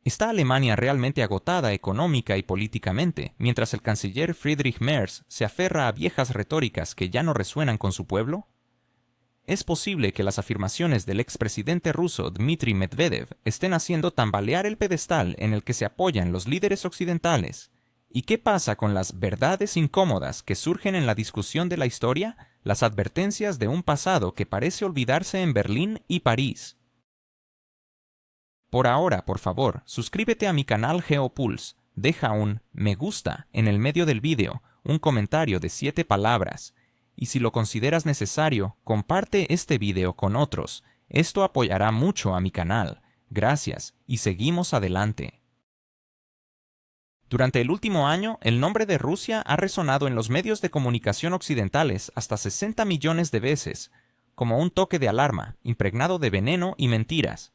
¿Está Alemania realmente agotada económica y políticamente, mientras el canciller Friedrich Merz se aferra a viejas retóricas que ya no resuenan con su pueblo? ¿Es posible que las afirmaciones del expresidente ruso Dmitry Medvedev estén haciendo tambalear el pedestal en el que se apoyan los líderes occidentales? ¿Y qué pasa con las verdades incómodas que surgen en la discusión de la historia, las advertencias de un pasado que parece olvidarse en Berlín y París? Por ahora, por favor, suscríbete a mi canal GeoPulse, deja un me gusta en el medio del vídeo, un comentario de 7 palabras, y si lo consideras necesario, comparte este video con otros. Esto apoyará mucho a mi canal. Gracias, y seguimos adelante. Durante el último año, el nombre de Rusia ha resonado en los medios de comunicación occidentales hasta 60 millones de veces, como un toque de alarma, impregnado de veneno y mentiras.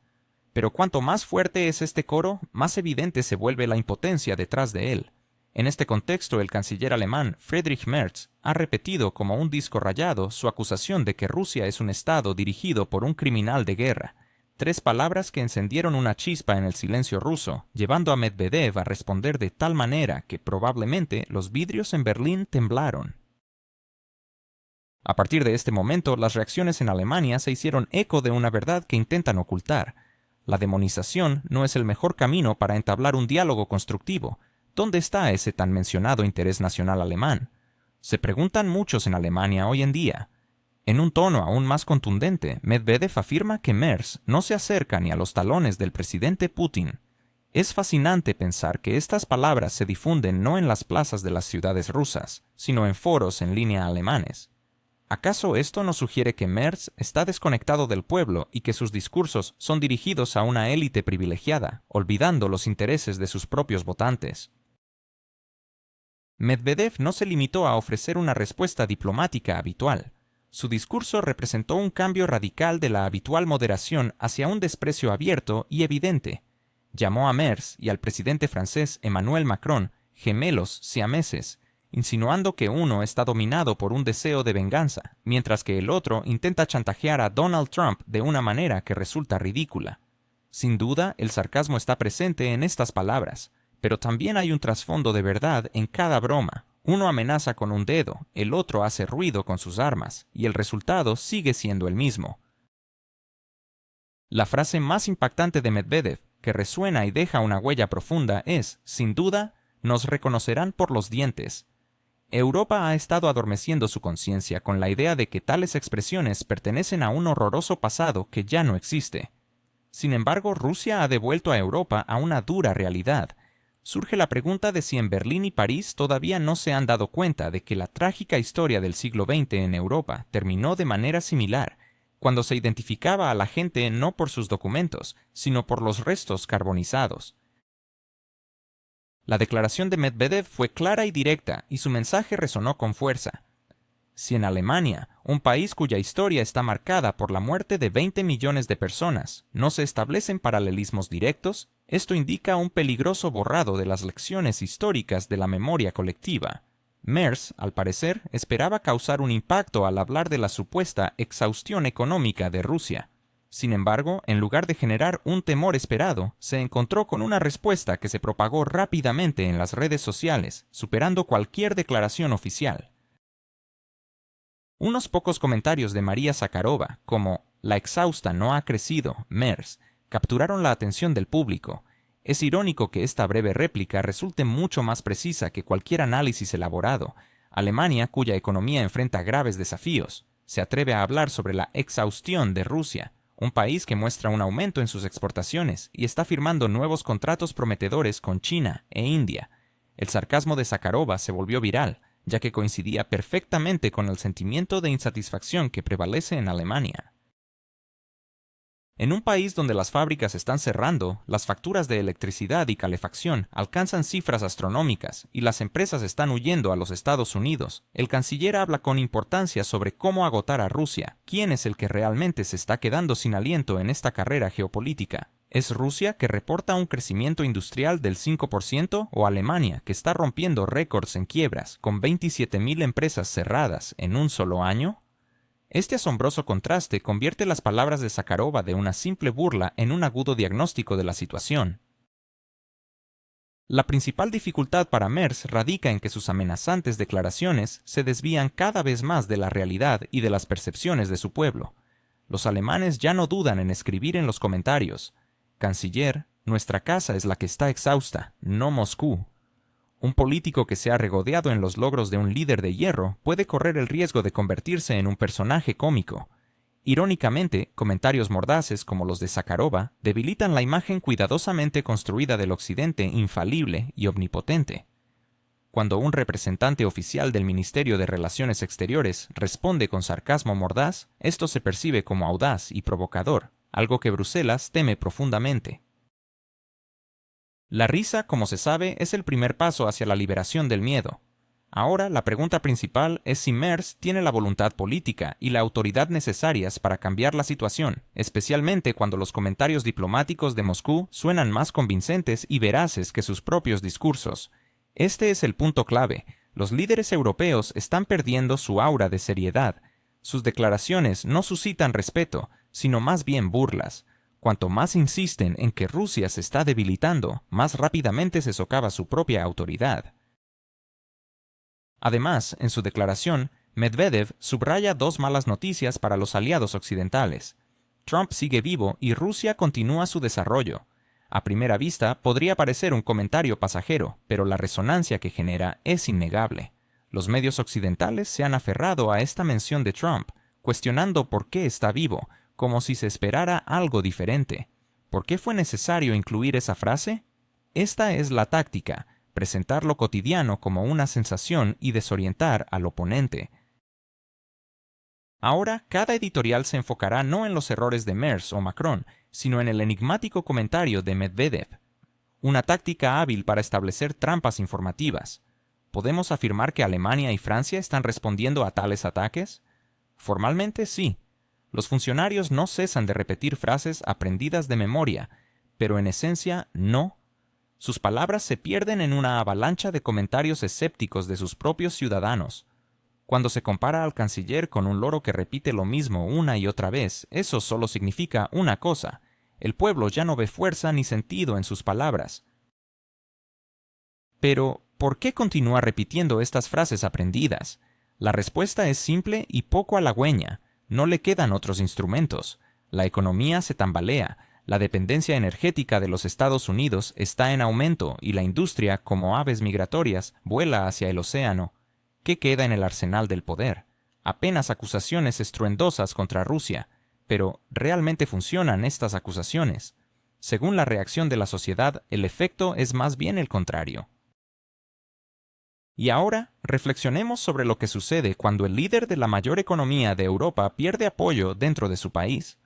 Pero cuanto más fuerte es este coro, más evidente se vuelve la impotencia detrás de él. En este contexto, el canciller alemán Friedrich Merz ha repetido como un disco rayado su acusación de que Rusia es un Estado dirigido por un criminal de guerra. 3 palabras que encendieron una chispa en el silencio ruso, llevando a Medvedev a responder de tal manera que probablemente los vidrios en Berlín temblaron. A partir de este momento, las reacciones en Alemania se hicieron eco de una verdad que intentan ocultar. La demonización no es el mejor camino para entablar un diálogo constructivo. ¿Dónde está ese tan mencionado interés nacional alemán? Se preguntan muchos en Alemania hoy en día. En un tono aún más contundente, Medvedev afirma que Merz no se acerca ni a los talones del presidente Putin. Es fascinante pensar que estas palabras se difunden no en las plazas de las ciudades rusas, sino en foros en línea alemanes. ¿Acaso esto nos sugiere que Merz está desconectado del pueblo y que sus discursos son dirigidos a una élite privilegiada, olvidando los intereses de sus propios votantes? Medvedev no se limitó a ofrecer una respuesta diplomática habitual. Su discurso representó un cambio radical de la habitual moderación hacia un desprecio abierto y evidente. Llamó a Merz y al presidente francés Emmanuel Macron gemelos siameses, insinuando que uno está dominado por un deseo de venganza, mientras que el otro intenta chantajear a Donald Trump de una manera que resulta ridícula. Sin duda, el sarcasmo está presente en estas palabras, pero también hay un trasfondo de verdad en cada broma. Uno amenaza con un dedo, el otro hace ruido con sus armas, y el resultado sigue siendo el mismo. La frase más impactante de Medvedev, que resuena y deja una huella profunda, es, sin duda, nos reconocerán por los dientes. Europa ha estado adormeciendo su conciencia con la idea de que tales expresiones pertenecen a un horroroso pasado que ya no existe. Sin embargo, Rusia ha devuelto a Europa a una dura realidad. Surge la pregunta de si en Berlín y París todavía no se han dado cuenta de que la trágica historia del siglo XX en Europa terminó de manera similar, cuando se identificaba a la gente no por sus documentos, sino por los restos carbonizados. La declaración de Medvedev fue clara y directa, y su mensaje resonó con fuerza. Si en Alemania, un país cuya historia está marcada por la muerte de 20 millones de personas, no se establecen paralelismos directos, esto indica un peligroso borrado de las lecciones históricas de la memoria colectiva. Merz, al parecer, esperaba causar un impacto al hablar de la supuesta exhaustión económica de Rusia. Sin embargo, en lugar de generar un temor esperado, se encontró con una respuesta que se propagó rápidamente en las redes sociales, superando cualquier declaración oficial. Unos pocos comentarios de María Zakharova, como «La exhausta no ha crecido, Merz», capturaron la atención del público. Es irónico que esta breve réplica resulte mucho más precisa que cualquier análisis elaborado. Alemania, cuya economía enfrenta graves desafíos, se atreve a hablar sobre la exhaustión de Rusia, un país que muestra un aumento en sus exportaciones y está firmando nuevos contratos prometedores con China e India. El sarcasmo de Zakharova se volvió viral, ya que coincidía perfectamente con el sentimiento de insatisfacción que prevalece en Alemania. En un país donde las fábricas están cerrando, las facturas de electricidad y calefacción alcanzan cifras astronómicas y las empresas están huyendo a los Estados Unidos, el canciller habla con importancia sobre cómo agotar a Rusia. ¿Quién es el que realmente se está quedando sin aliento en esta carrera geopolítica? ¿Es Rusia, que reporta un crecimiento industrial del 5%, o Alemania, que está rompiendo récords en quiebras, con 27.000 empresas cerradas en un solo año? Este asombroso contraste convierte las palabras de Zakharova de una simple burla en un agudo diagnóstico de la situación. La principal dificultad para Merz radica en que sus amenazantes declaraciones se desvían cada vez más de la realidad y de las percepciones de su pueblo. Los alemanes ya no dudan en escribir en los comentarios: «Canciller, nuestra casa es la que está exhausta, no Moscú». Un político que se ha regodeado en los logros de un líder de hierro puede correr el riesgo de convertirse en un personaje cómico. Irónicamente, comentarios mordaces como los de Zakharova debilitan la imagen cuidadosamente construida del Occidente infalible y omnipotente. Cuando un representante oficial del Ministerio de Relaciones Exteriores responde con sarcasmo mordaz, esto se percibe como audaz y provocador, algo que Bruselas teme profundamente. La risa, como se sabe, es el primer paso hacia la liberación del miedo. Ahora, la pregunta principal es si Merz tiene la voluntad política y la autoridad necesarias para cambiar la situación, especialmente cuando los comentarios diplomáticos de Moscú suenan más convincentes y veraces que sus propios discursos. Este es el punto clave. Los líderes europeos están perdiendo su aura de seriedad. Sus declaraciones no suscitan respeto, sino más bien burlas. Cuanto más insisten en que Rusia se está debilitando, más rápidamente se socava su propia autoridad. Además, en su declaración, Medvedev subraya dos malas noticias para los aliados occidentales. Trump sigue vivo y Rusia continúa su desarrollo. A primera vista podría parecer un comentario pasajero, pero la resonancia que genera es innegable. Los medios occidentales se han aferrado a esta mención de Trump, cuestionando por qué está vivo, como si se esperara algo diferente. ¿Por qué fue necesario incluir esa frase? Esta es la táctica: presentar lo cotidiano como una sensación y desorientar al oponente. Ahora, cada editorial se enfocará no en los errores de Merz o Macron, sino en el enigmático comentario de Medvedev. Una táctica hábil para establecer trampas informativas. ¿Podemos afirmar que Alemania y Francia están respondiendo a tales ataques? Formalmente sí. Los funcionarios no cesan de repetir frases aprendidas de memoria, pero en esencia no. Sus palabras se pierden en una avalancha de comentarios escépticos de sus propios ciudadanos. Cuando se compara al canciller con un loro que repite lo mismo una y otra vez, eso solo significa una cosa: el pueblo ya no ve fuerza ni sentido en sus palabras. Pero, ¿por qué continúa repitiendo estas frases aprendidas? La respuesta es simple y poco halagüeña: no le quedan otros instrumentos. La economía se tambalea. La dependencia energética de los Estados Unidos está en aumento y la industria, como aves migratorias, vuela hacia el océano. ¿Qué queda en el arsenal del poder? Apenas acusaciones estruendosas contra Rusia. Pero, ¿realmente funcionan estas acusaciones? Según la reacción de la sociedad, el efecto es más bien el contrario. Y ahora, reflexionemos sobre lo que sucede cuando el líder de la mayor economía de Europa pierde apoyo dentro de su país.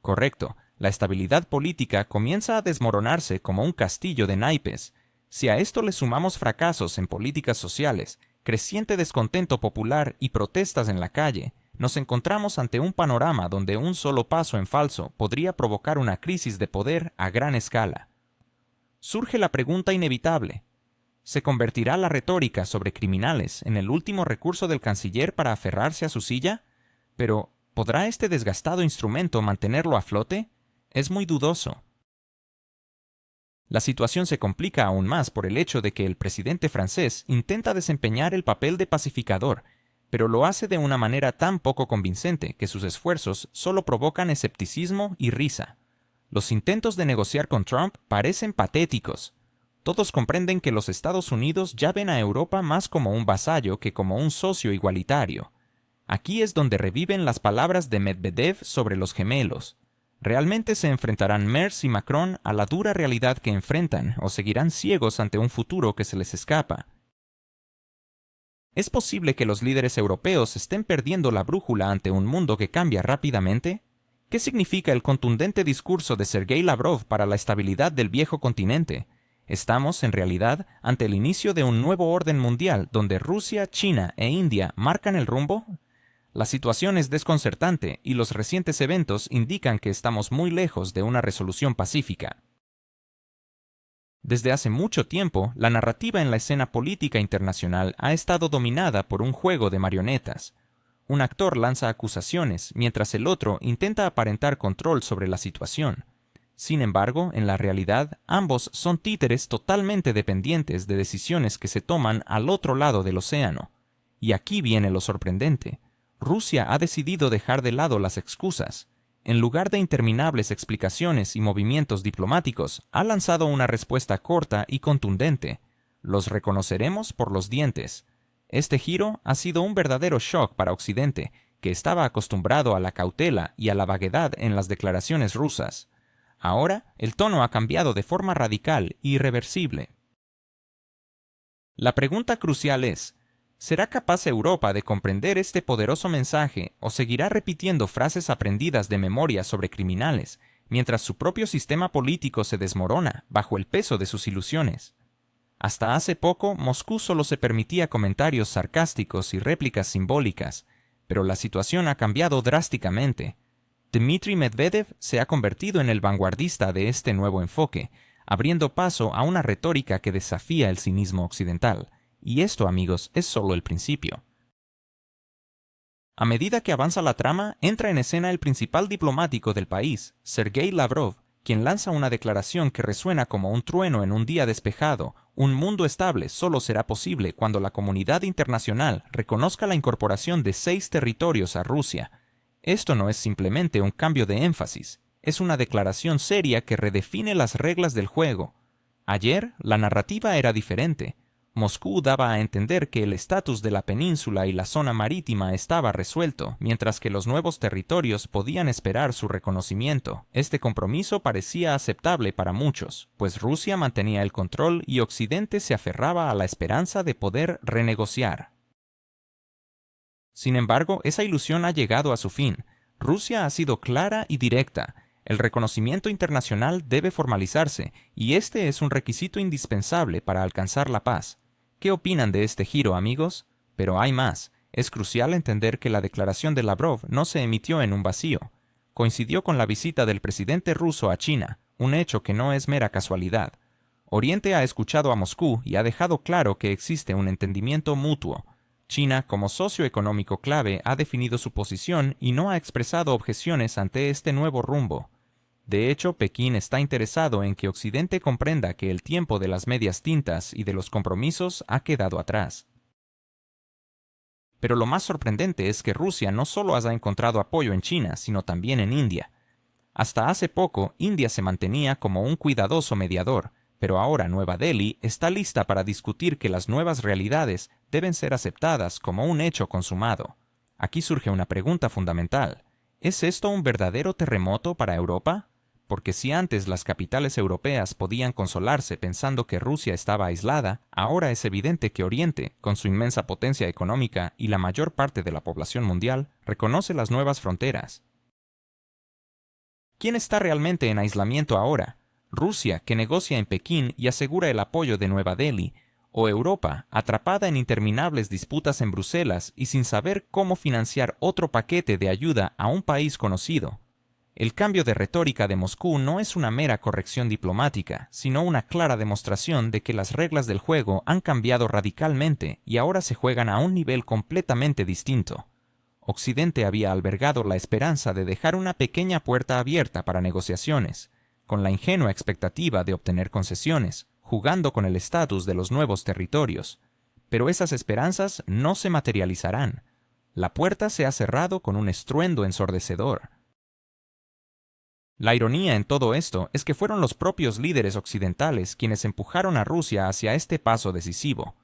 Correcto. La estabilidad política comienza a desmoronarse como un castillo de naipes. Si a esto le sumamos fracasos en políticas sociales, creciente descontento popular y protestas en la calle, nos encontramos ante un panorama donde un solo paso en falso podría provocar una crisis de poder a gran escala. Surge la pregunta inevitable: ¿se convertirá la retórica sobre criminales en el último recurso del canciller para aferrarse a su silla? Pero, ¿podrá este desgastado instrumento mantenerlo a flote? Es muy dudoso. La situación se complica aún más por el hecho de que el presidente francés intenta desempeñar el papel de pacificador, pero lo hace de una manera tan poco convincente que sus esfuerzos solo provocan escepticismo y risa. Los intentos de negociar con Trump parecen patéticos. Todos comprenden que los Estados Unidos ya ven a Europa más como un vasallo que como un socio igualitario. Aquí es donde reviven las palabras de Medvedev sobre los gemelos. ¿Realmente se enfrentarán Merz y Macron a la dura realidad que enfrentan o seguirán ciegos ante un futuro que se les escapa? ¿Es posible que los líderes europeos estén perdiendo la brújula ante un mundo que cambia rápidamente? ¿Qué significa el contundente discurso de Sergei Lavrov para la estabilidad del viejo continente? ¿Estamos, en realidad, ante el inicio de un nuevo orden mundial donde Rusia, China e India marcan el rumbo? La situación es desconcertante y los recientes eventos indican que estamos muy lejos de una resolución pacífica. Desde hace mucho tiempo, la narrativa en la escena política internacional ha estado dominada por un juego de marionetas. Un actor lanza acusaciones, mientras el otro intenta aparentar control sobre la situación. Sin embargo, en la realidad, ambos son títeres totalmente dependientes de decisiones que se toman al otro lado del océano. Y aquí viene lo sorprendente. Rusia ha decidido dejar de lado las excusas. En lugar de interminables explicaciones y movimientos diplomáticos, ha lanzado una respuesta corta y contundente. Los reconoceremos por los dientes. Este giro ha sido un verdadero shock para Occidente, que estaba acostumbrado a la cautela y a la vaguedad en las declaraciones rusas. Ahora, el tono ha cambiado de forma radical e irreversible. La pregunta crucial es, ¿será capaz Europa de comprender este poderoso mensaje o seguirá repitiendo frases aprendidas de memoria sobre criminales, mientras su propio sistema político se desmorona bajo el peso de sus ilusiones? Hasta hace poco, Moscú solo se permitía comentarios sarcásticos y réplicas simbólicas, pero la situación ha cambiado drásticamente. Dmitry Medvedev se ha convertido en el vanguardista de este nuevo enfoque, abriendo paso a una retórica que desafía el cinismo occidental. Y esto, amigos, es solo el principio. A medida que avanza la trama, entra en escena el principal diplomático del país, Sergei Lavrov, quien lanza una declaración que resuena como un trueno en un día despejado. Un mundo estable solo será posible cuando la comunidad internacional reconozca la incorporación de 6 territorios a Rusia. Esto no es simplemente un cambio de énfasis, es una declaración seria que redefine las reglas del juego. Ayer, la narrativa era diferente. Moscú daba a entender que el estatus de la península y la zona marítima estaba resuelto, mientras que los nuevos territorios podían esperar su reconocimiento. Este compromiso parecía aceptable para muchos, pues Rusia mantenía el control y Occidente se aferraba a la esperanza de poder renegociar. Sin embargo, esa ilusión ha llegado a su fin. Rusia ha sido clara y directa. El reconocimiento internacional debe formalizarse, y este es un requisito indispensable para alcanzar la paz. ¿Qué opinan de este giro, amigos? Pero hay más. Es crucial entender que la declaración de Lavrov no se emitió en un vacío. Coincidió con la visita del presidente ruso a China, un hecho que no es mera casualidad. Oriente ha escuchado a Moscú y ha dejado claro que existe un entendimiento mutuo. China, como socio económico clave, ha definido su posición y no ha expresado objeciones ante este nuevo rumbo. De hecho, Pekín está interesado en que Occidente comprenda que el tiempo de las medias tintas y de los compromisos ha quedado atrás. Pero lo más sorprendente es que Rusia no solo haya encontrado apoyo en China, sino también en India. Hasta hace poco, India se mantenía como un cuidadoso mediador, pero ahora Nueva Delhi está lista para discutir que las nuevas realidades deben ser aceptadas como un hecho consumado. Aquí surge una pregunta fundamental. ¿Es esto un verdadero terremoto para Europa? Porque si antes las capitales europeas podían consolarse pensando que Rusia estaba aislada, ahora es evidente que Oriente, con su inmensa potencia económica y la mayor parte de la población mundial, reconoce las nuevas fronteras. ¿Quién está realmente en aislamiento ahora? ¿Rusia, que negocia en Pekín y asegura el apoyo de Nueva Delhi, o Europa, atrapada en interminables disputas en Bruselas y sin saber cómo financiar otro paquete de ayuda a un país conocido? El cambio de retórica de Moscú no es una mera corrección diplomática, sino una clara demostración de que las reglas del juego han cambiado radicalmente y ahora se juegan a un nivel completamente distinto. Occidente había albergado la esperanza de dejar una pequeña puerta abierta para negociaciones, con la ingenua expectativa de obtener concesiones, jugando con el estatus de los nuevos territorios. Pero esas esperanzas no se materializarán. La puerta se ha cerrado con un estruendo ensordecedor. La ironía en todo esto es que fueron los propios líderes occidentales quienes empujaron a Rusia hacia este paso decisivo.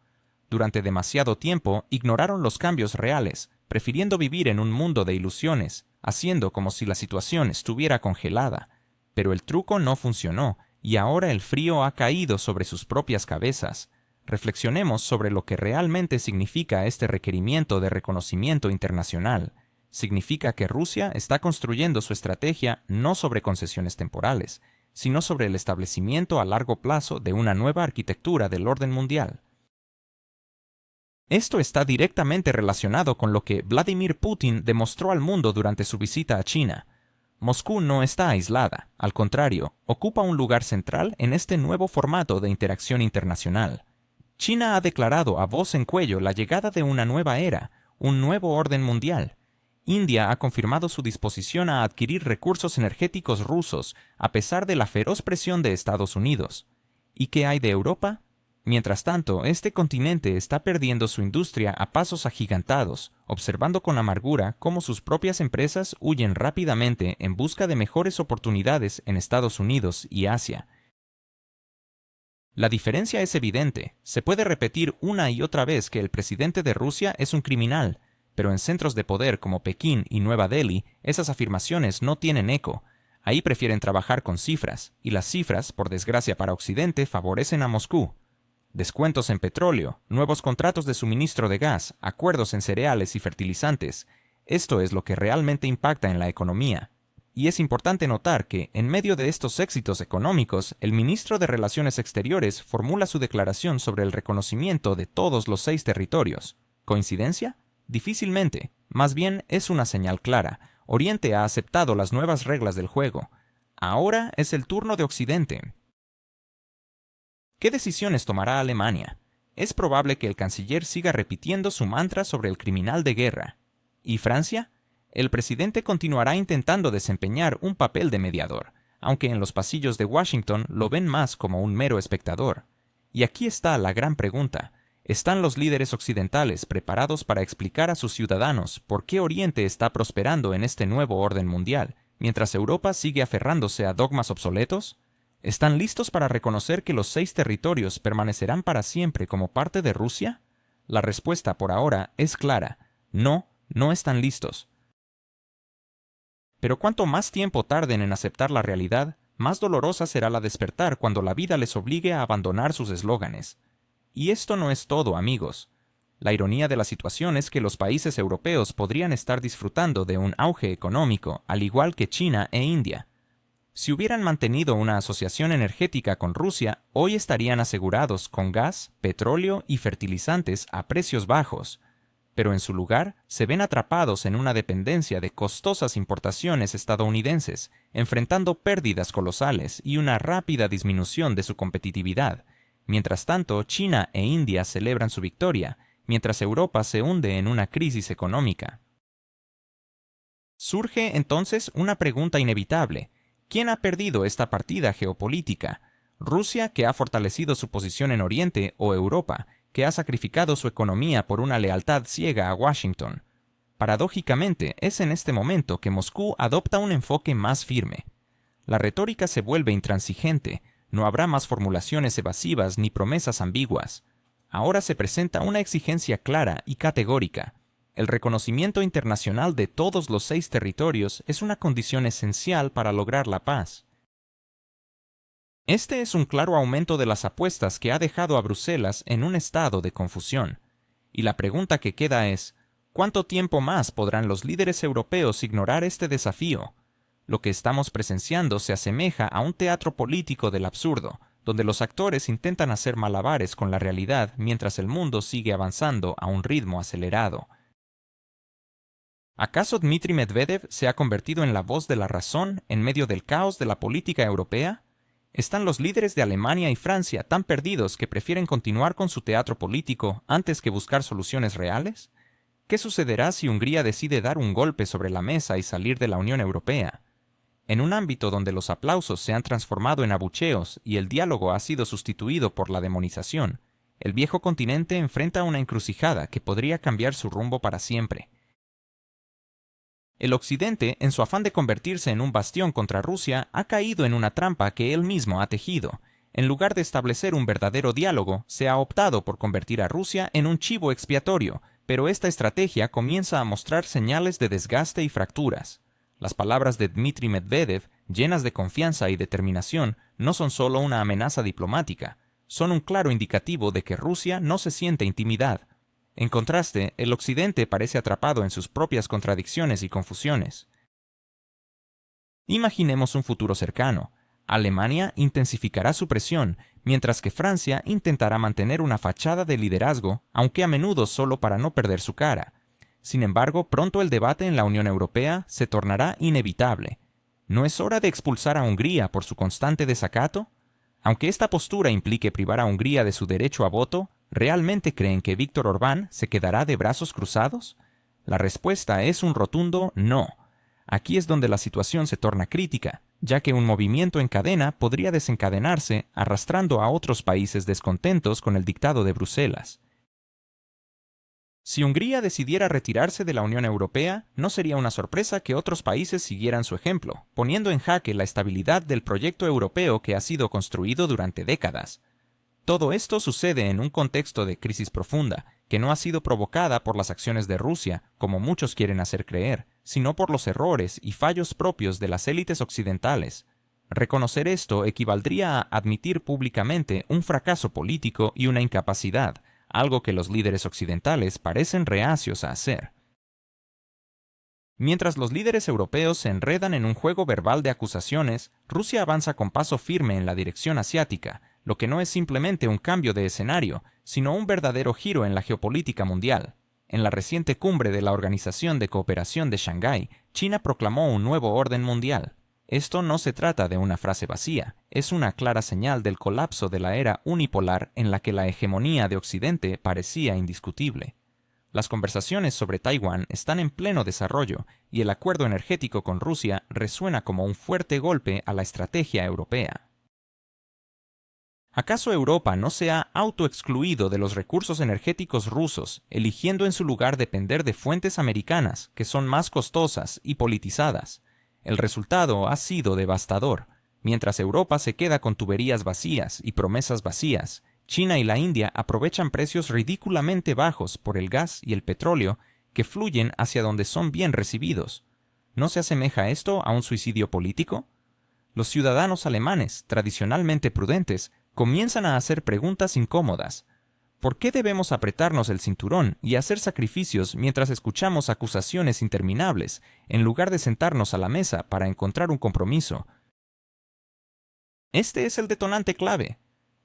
Durante demasiado tiempo ignoraron los cambios reales, prefiriendo vivir en un mundo de ilusiones, haciendo como si la situación estuviera congelada. Pero el truco no funcionó, y ahora el frío ha caído sobre sus propias cabezas. Reflexionemos sobre lo que realmente significa este requerimiento de reconocimiento internacional. Significa que Rusia está construyendo su estrategia no sobre concesiones temporales, sino sobre el establecimiento a largo plazo de una nueva arquitectura del orden mundial. Esto está directamente relacionado con lo que Vladimir Putin demostró al mundo durante su visita a China. Moscú no está aislada, al contrario, ocupa un lugar central en este nuevo formato de interacción internacional. China ha declarado a voz en cuello la llegada de una nueva era, un nuevo orden mundial. India ha confirmado su disposición a adquirir recursos energéticos rusos a pesar de la feroz presión de Estados Unidos. ¿Y qué hay de Europa? Mientras tanto, este continente está perdiendo su industria a pasos agigantados, observando con amargura cómo sus propias empresas huyen rápidamente en busca de mejores oportunidades en Estados Unidos y Asia. La diferencia es evidente. Se puede repetir una y otra vez que el presidente de Rusia es un criminal, pero en centros de poder como Pekín y Nueva Delhi, esas afirmaciones no tienen eco. Ahí prefieren trabajar con cifras, y las cifras, por desgracia para Occidente, favorecen a Moscú. Descuentos en petróleo, nuevos contratos de suministro de gas, acuerdos en cereales y fertilizantes. Esto es lo que realmente impacta en la economía. Y es importante notar que, en medio de estos éxitos económicos, el ministro de Relaciones Exteriores formula su declaración sobre el reconocimiento de todos los 6 territorios. ¿Coincidencia? Difícilmente. Más bien es una señal clara. Oriente ha aceptado las nuevas reglas del juego. Ahora es el turno de Occidente. ¿Qué decisiones tomará Alemania? Es probable que el canciller siga repitiendo su mantra sobre el criminal de guerra. ¿Y Francia? El presidente continuará intentando desempeñar un papel de mediador, aunque en los pasillos de Washington lo ven más como un mero espectador. Y aquí está la gran pregunta. ¿Están los líderes occidentales preparados para explicar a sus ciudadanos por qué Oriente está prosperando en este nuevo orden mundial, mientras Europa sigue aferrándose a dogmas obsoletos? ¿Están listos para reconocer que los 6 territorios permanecerán para siempre como parte de Rusia? La respuesta por ahora es clara. No, no están listos. Pero cuanto más tiempo tarden en aceptar la realidad, más dolorosa será la despertar cuando la vida les obligue a abandonar sus eslóganes. Y esto no es todo, amigos. La ironía de la situación es que los países europeos podrían estar disfrutando de un auge económico, al igual que China e India. Si hubieran mantenido una asociación energética con Rusia, hoy estarían asegurados con gas, petróleo y fertilizantes a precios bajos. Pero en su lugar, se ven atrapados en una dependencia de costosas importaciones estadounidenses, enfrentando pérdidas colosales y una rápida disminución de su competitividad. Mientras tanto, China e India celebran su victoria, mientras Europa se hunde en una crisis económica. Surge entonces una pregunta inevitable. ¿Quién ha perdido esta partida geopolítica? ¿Rusia, que ha fortalecido su posición en Oriente, o Europa, que ha sacrificado su economía por una lealtad ciega a Washington? Paradójicamente, es en este momento que Moscú adopta un enfoque más firme. La retórica se vuelve intransigente, no habrá más formulaciones evasivas ni promesas ambiguas. Ahora se presenta una exigencia clara y categórica. El reconocimiento internacional de todos los 6 territorios es una condición esencial para lograr la paz. Este es un claro aumento de las apuestas que ha dejado a Bruselas en un estado de confusión. Y la pregunta que queda es, ¿cuánto tiempo más podrán los líderes europeos ignorar este desafío? Lo que estamos presenciando se asemeja a un teatro político del absurdo, donde los actores intentan hacer malabares con la realidad mientras el mundo sigue avanzando a un ritmo acelerado. ¿Acaso Dmitry Medvedev se ha convertido en la voz de la razón en medio del caos de la política europea? ¿Están los líderes de Alemania y Francia tan perdidos que prefieren continuar con su teatro político antes que buscar soluciones reales? ¿Qué sucederá si Hungría decide dar un golpe sobre la mesa y salir de la Unión Europea? En un ámbito donde los aplausos se han transformado en abucheos y el diálogo ha sido sustituido por la demonización, el viejo continente enfrenta una encrucijada que podría cambiar su rumbo para siempre. El Occidente, en su afán de convertirse en un bastión contra Rusia, ha caído en una trampa que él mismo ha tejido. En lugar de establecer un verdadero diálogo, se ha optado por convertir a Rusia en un chivo expiatorio, pero esta estrategia comienza a mostrar señales de desgaste y fracturas. Las palabras de Dmitry Medvedev, llenas de confianza y determinación, no son solo una amenaza diplomática, son un claro indicativo de que Rusia no se siente intimidada. En contraste, el Occidente parece atrapado en sus propias contradicciones y confusiones. Imaginemos un futuro cercano. Alemania intensificará su presión, mientras que Francia intentará mantener una fachada de liderazgo, aunque a menudo solo para no perder su cara. Sin embargo, pronto el debate en la Unión Europea se tornará inevitable. ¿No es hora de expulsar a Hungría por su constante desacato? Aunque esta postura implique privar a Hungría de su derecho a voto, ¿realmente creen que Víctor Orbán se quedará de brazos cruzados? La respuesta es un rotundo no. Aquí es donde la situación se torna crítica, ya que un movimiento en cadena podría desencadenarse arrastrando a otros países descontentos con el dictado de Bruselas. Si Hungría decidiera retirarse de la Unión Europea, no sería una sorpresa que otros países siguieran su ejemplo, poniendo en jaque la estabilidad del proyecto europeo que ha sido construido durante décadas. Todo esto sucede en un contexto de crisis profunda, que no ha sido provocada por las acciones de Rusia, como muchos quieren hacer creer, sino por los errores y fallos propios de las élites occidentales. Reconocer esto equivaldría a admitir públicamente un fracaso político y una incapacidad, algo que los líderes occidentales parecen reacios a hacer. Mientras los líderes europeos se enredan en un juego verbal de acusaciones, Rusia avanza con paso firme en la dirección asiática, lo que no es simplemente un cambio de escenario, sino un verdadero giro en la geopolítica mundial. En la reciente cumbre de la Organización de Cooperación de Shanghái, China proclamó un nuevo orden mundial. Esto no se trata de una frase vacía, es una clara señal del colapso de la era unipolar en la que la hegemonía de Occidente parecía indiscutible. Las conversaciones sobre Taiwán están en pleno desarrollo y el acuerdo energético con Rusia resuena como un fuerte golpe a la estrategia europea. ¿Acaso Europa no se ha autoexcluido de los recursos energéticos rusos, eligiendo en su lugar depender de fuentes americanas, que son más costosas y politizadas? El resultado ha sido devastador. Mientras Europa se queda con tuberías vacías y promesas vacías, China y la India aprovechan precios ridículamente bajos por el gas y el petróleo que fluyen hacia donde son bien recibidos. ¿No se asemeja esto a un suicidio político? Los ciudadanos alemanes, tradicionalmente prudentes, comienzan a hacer preguntas incómodas. ¿Por qué debemos apretarnos el cinturón y hacer sacrificios mientras escuchamos acusaciones interminables, en lugar de sentarnos a la mesa para encontrar un compromiso? Este es el detonante clave.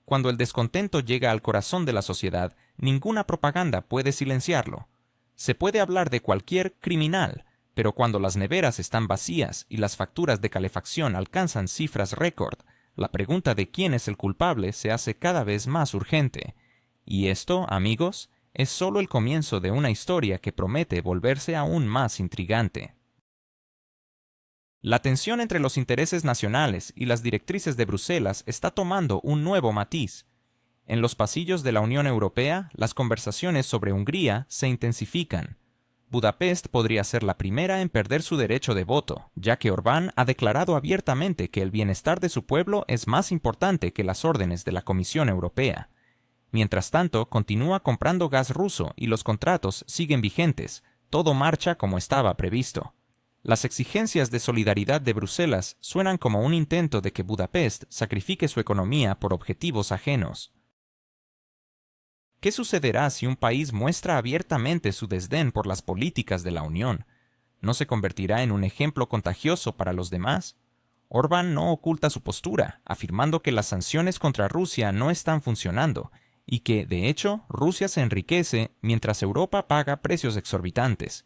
Cuando el descontento llega al corazón de la sociedad, ninguna propaganda puede silenciarlo. Se puede hablar de cualquier criminal, pero cuando las neveras están vacías y las facturas de calefacción alcanzan cifras récord, la pregunta de quién es el culpable se hace cada vez más urgente. Y esto, amigos, es solo el comienzo de una historia que promete volverse aún más intrigante. La tensión entre los intereses nacionales y las directrices de Bruselas está tomando un nuevo matiz. En los pasillos de la Unión Europea, las conversaciones sobre Hungría se intensifican. Budapest podría ser la primera en perder su derecho de voto, ya que Orbán ha declarado abiertamente que el bienestar de su pueblo es más importante que las órdenes de la Comisión Europea. Mientras tanto, continúa comprando gas ruso y los contratos siguen vigentes, todo marcha como estaba previsto. Las exigencias de solidaridad de Bruselas suenan como un intento de que Budapest sacrifique su economía por objetivos ajenos. ¿Qué sucederá si un país muestra abiertamente su desdén por las políticas de la Unión? ¿No se convertirá en un ejemplo contagioso para los demás? Orbán no oculta su postura, afirmando que las sanciones contra Rusia no están funcionando y que, de hecho, Rusia se enriquece mientras Europa paga precios exorbitantes.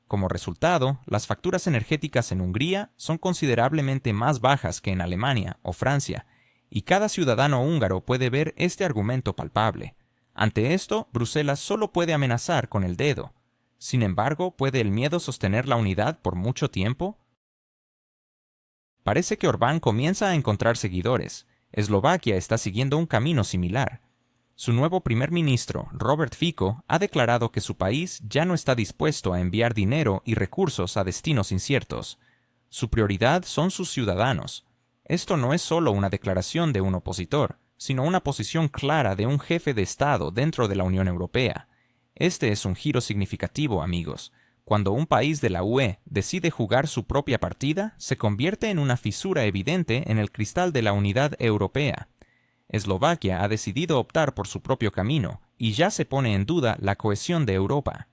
Como resultado, las facturas energéticas en Hungría son considerablemente más bajas que en Alemania o Francia, y cada ciudadano húngaro puede ver este argumento palpable. Ante esto, Bruselas solo puede amenazar con el dedo. Sin embargo, ¿puede el miedo sostener la unidad por mucho tiempo? Parece que Orbán comienza a encontrar seguidores. Eslovaquia está siguiendo un camino similar. Su nuevo primer ministro, Robert Fico, ha declarado que su país ya no está dispuesto a enviar dinero y recursos a destinos inciertos. Su prioridad son sus ciudadanos. Esto no es solo una declaración de un opositor, sino una posición clara de un jefe de Estado dentro de la Unión Europea. Este es un giro significativo, amigos. Cuando un país de la UE decide jugar su propia partida, se convierte en una fisura evidente en el cristal de la unidad europea. Eslovaquia ha decidido optar por su propio camino, y ya se pone en duda la cohesión de Europa.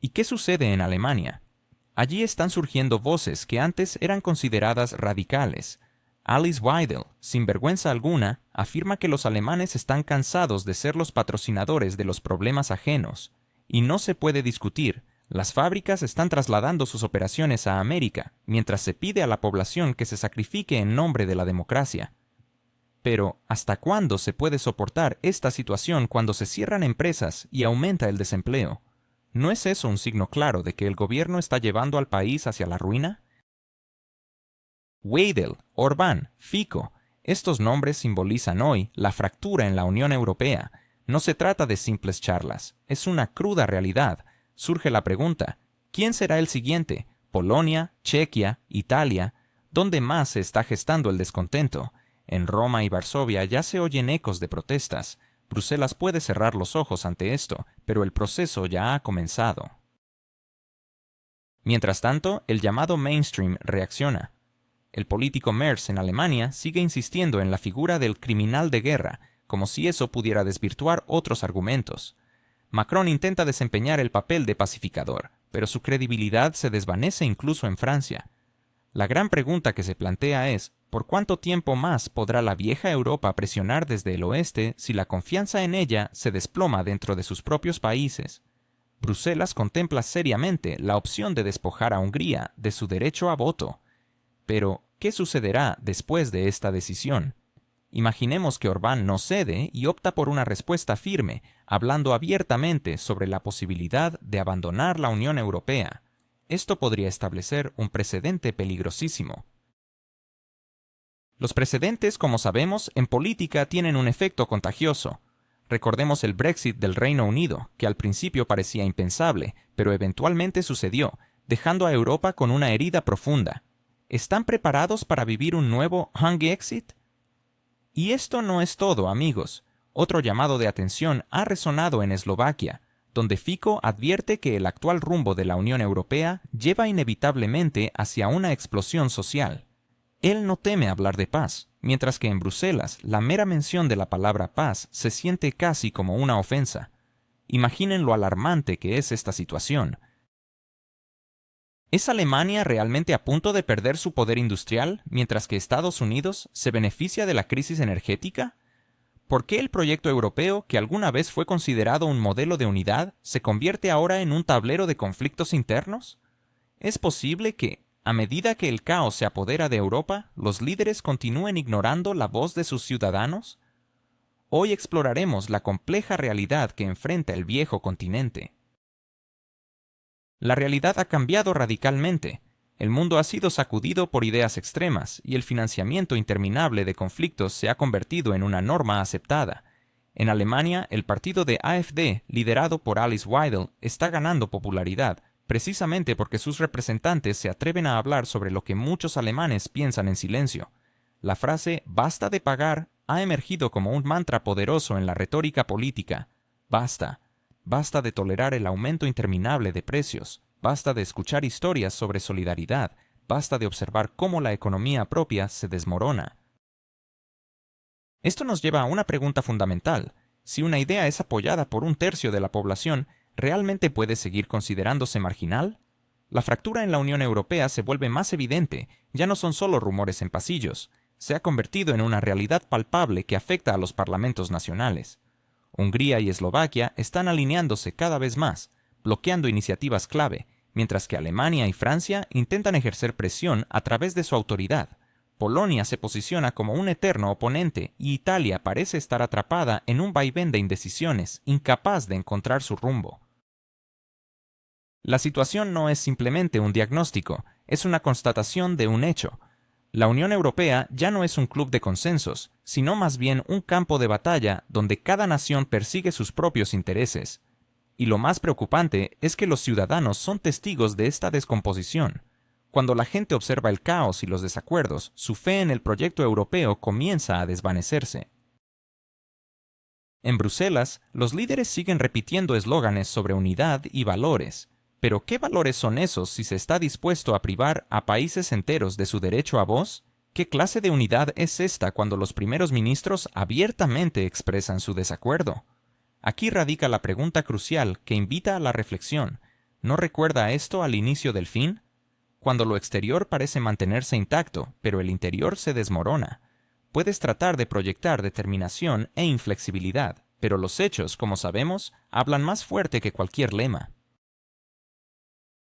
¿Y qué sucede en Alemania? Allí están surgiendo voces que antes eran consideradas radicales. Alice Weidel, sin vergüenza alguna, afirma que los alemanes están cansados de ser los patrocinadores de los problemas ajenos. Y no se puede discutir, las fábricas están trasladando sus operaciones a América, mientras se pide a la población que se sacrifique en nombre de la democracia. Pero, ¿hasta cuándo se puede soportar esta situación cuando se cierran empresas y aumenta el desempleo? ¿No es eso un signo claro de que el gobierno está llevando al país hacia la ruina? Weidel, Orbán, Fico, estos nombres simbolizan hoy la fractura en la Unión Europea. No se trata de simples charlas, es una cruda realidad. Surge la pregunta, ¿quién será el siguiente? ¿Polonia, Chequia, Italia? ¿Dónde más se está gestando el descontento? En Roma y Varsovia ya se oyen ecos de protestas. Bruselas puede cerrar los ojos ante esto, pero el proceso ya ha comenzado. Mientras tanto, el llamado mainstream reacciona. El político Merz en Alemania sigue insistiendo en la figura del criminal de guerra, como si eso pudiera desvirtuar otros argumentos. Macron intenta desempeñar el papel de pacificador, pero su credibilidad se desvanece incluso en Francia. La gran pregunta que se plantea es, ¿por cuánto tiempo más podrá la vieja Europa presionar desde el oeste si la confianza en ella se desploma dentro de sus propios países? Bruselas contempla seriamente la opción de despojar a Hungría de su derecho a voto. Pero, ¿qué sucederá después de esta decisión? Imaginemos que Orbán no cede y opta por una respuesta firme, hablando abiertamente sobre la posibilidad de abandonar la Unión Europea. Esto podría establecer un precedente peligrosísimo. Los precedentes, como sabemos, en política tienen un efecto contagioso. Recordemos el Brexit del Reino Unido, que al principio parecía impensable, pero eventualmente sucedió, dejando a Europa con una herida profunda. ¿Están preparados para vivir un nuevo Hungexit? Y esto no es todo, amigos. Otro llamado de atención ha resonado en Eslovaquia, donde Fico advierte que el actual rumbo de la Unión Europea lleva inevitablemente hacia una explosión social. Él no teme hablar de paz, mientras que en Bruselas la mera mención de la palabra paz se siente casi como una ofensa. Imaginen lo alarmante que es esta situación. ¿Es Alemania realmente a punto de perder su poder industrial, mientras que Estados Unidos se beneficia de la crisis energética? ¿Por qué el proyecto europeo, que alguna vez fue considerado un modelo de unidad, se convierte ahora en un tablero de conflictos internos? ¿Es posible que, a medida que el caos se apodera de Europa, los líderes continúen ignorando la voz de sus ciudadanos? Hoy exploraremos la compleja realidad que enfrenta el viejo continente. La realidad ha cambiado radicalmente. El mundo ha sido sacudido por ideas extremas y el financiamiento interminable de conflictos se ha convertido en una norma aceptada. En Alemania, el partido de AfD, liderado por Alice Weidel, está ganando popularidad, precisamente porque sus representantes se atreven a hablar sobre lo que muchos alemanes piensan en silencio. La frase «basta de pagar» ha emergido como un mantra poderoso en la retórica política. Basta. Basta de tolerar el aumento interminable de precios. Basta de escuchar historias sobre solidaridad. Basta de observar cómo la economía propia se desmorona. Esto nos lleva a una pregunta fundamental. Si una idea es apoyada por un tercio de la población, ¿realmente puede seguir considerándose marginal? La fractura en la Unión Europea se vuelve más evidente. Ya no son solo rumores en pasillos. Se ha convertido en una realidad palpable que afecta a los parlamentos nacionales. Hungría y Eslovaquia están alineándose cada vez más, bloqueando iniciativas clave, mientras que Alemania y Francia intentan ejercer presión a través de su autoridad. Polonia se posiciona como un eterno oponente y Italia parece estar atrapada en un vaivén de indecisiones, incapaz de encontrar su rumbo. La situación no es simplemente un diagnóstico, es una constatación de un hecho. La Unión Europea ya no es un club de consensos, sino más bien un campo de batalla donde cada nación persigue sus propios intereses. Y lo más preocupante es que los ciudadanos son testigos de esta descomposición. Cuando la gente observa el caos y los desacuerdos, su fe en el proyecto europeo comienza a desvanecerse. En Bruselas, los líderes siguen repitiendo eslóganes sobre unidad y valores. Pero ¿qué valores son esos si se está dispuesto a privar a países enteros de su derecho a voz? ¿Qué clase de unidad es esta cuando los primeros ministros abiertamente expresan su desacuerdo? Aquí radica la pregunta crucial que invita a la reflexión. ¿No recuerda esto al inicio del fin? Cuando lo exterior parece mantenerse intacto, pero el interior se desmorona. Puedes tratar de proyectar determinación e inflexibilidad, pero los hechos, como sabemos, hablan más fuerte que cualquier lema.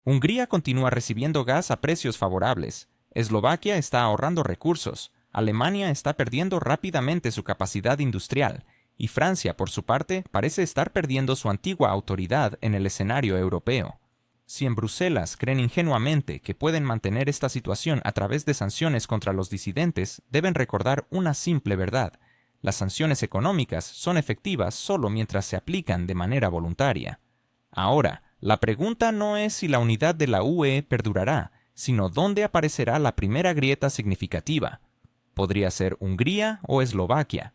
Hungría continúa recibiendo gas a precios favorables. Eslovaquia está ahorrando recursos. Alemania está perdiendo rápidamente su capacidad industrial. y Francia, por su parte, parece estar perdiendo su antigua autoridad en el escenario europeo. Si en Bruselas creen ingenuamente que pueden mantener esta situación a través de sanciones contra los disidentes, deben recordar una simple verdad: las sanciones económicas son efectivas solo mientras se aplican de manera voluntaria. Ahora, la pregunta no es si la unidad de la UE perdurará, sino dónde aparecerá la primera grieta significativa. Podría ser Hungría o Eslovaquia.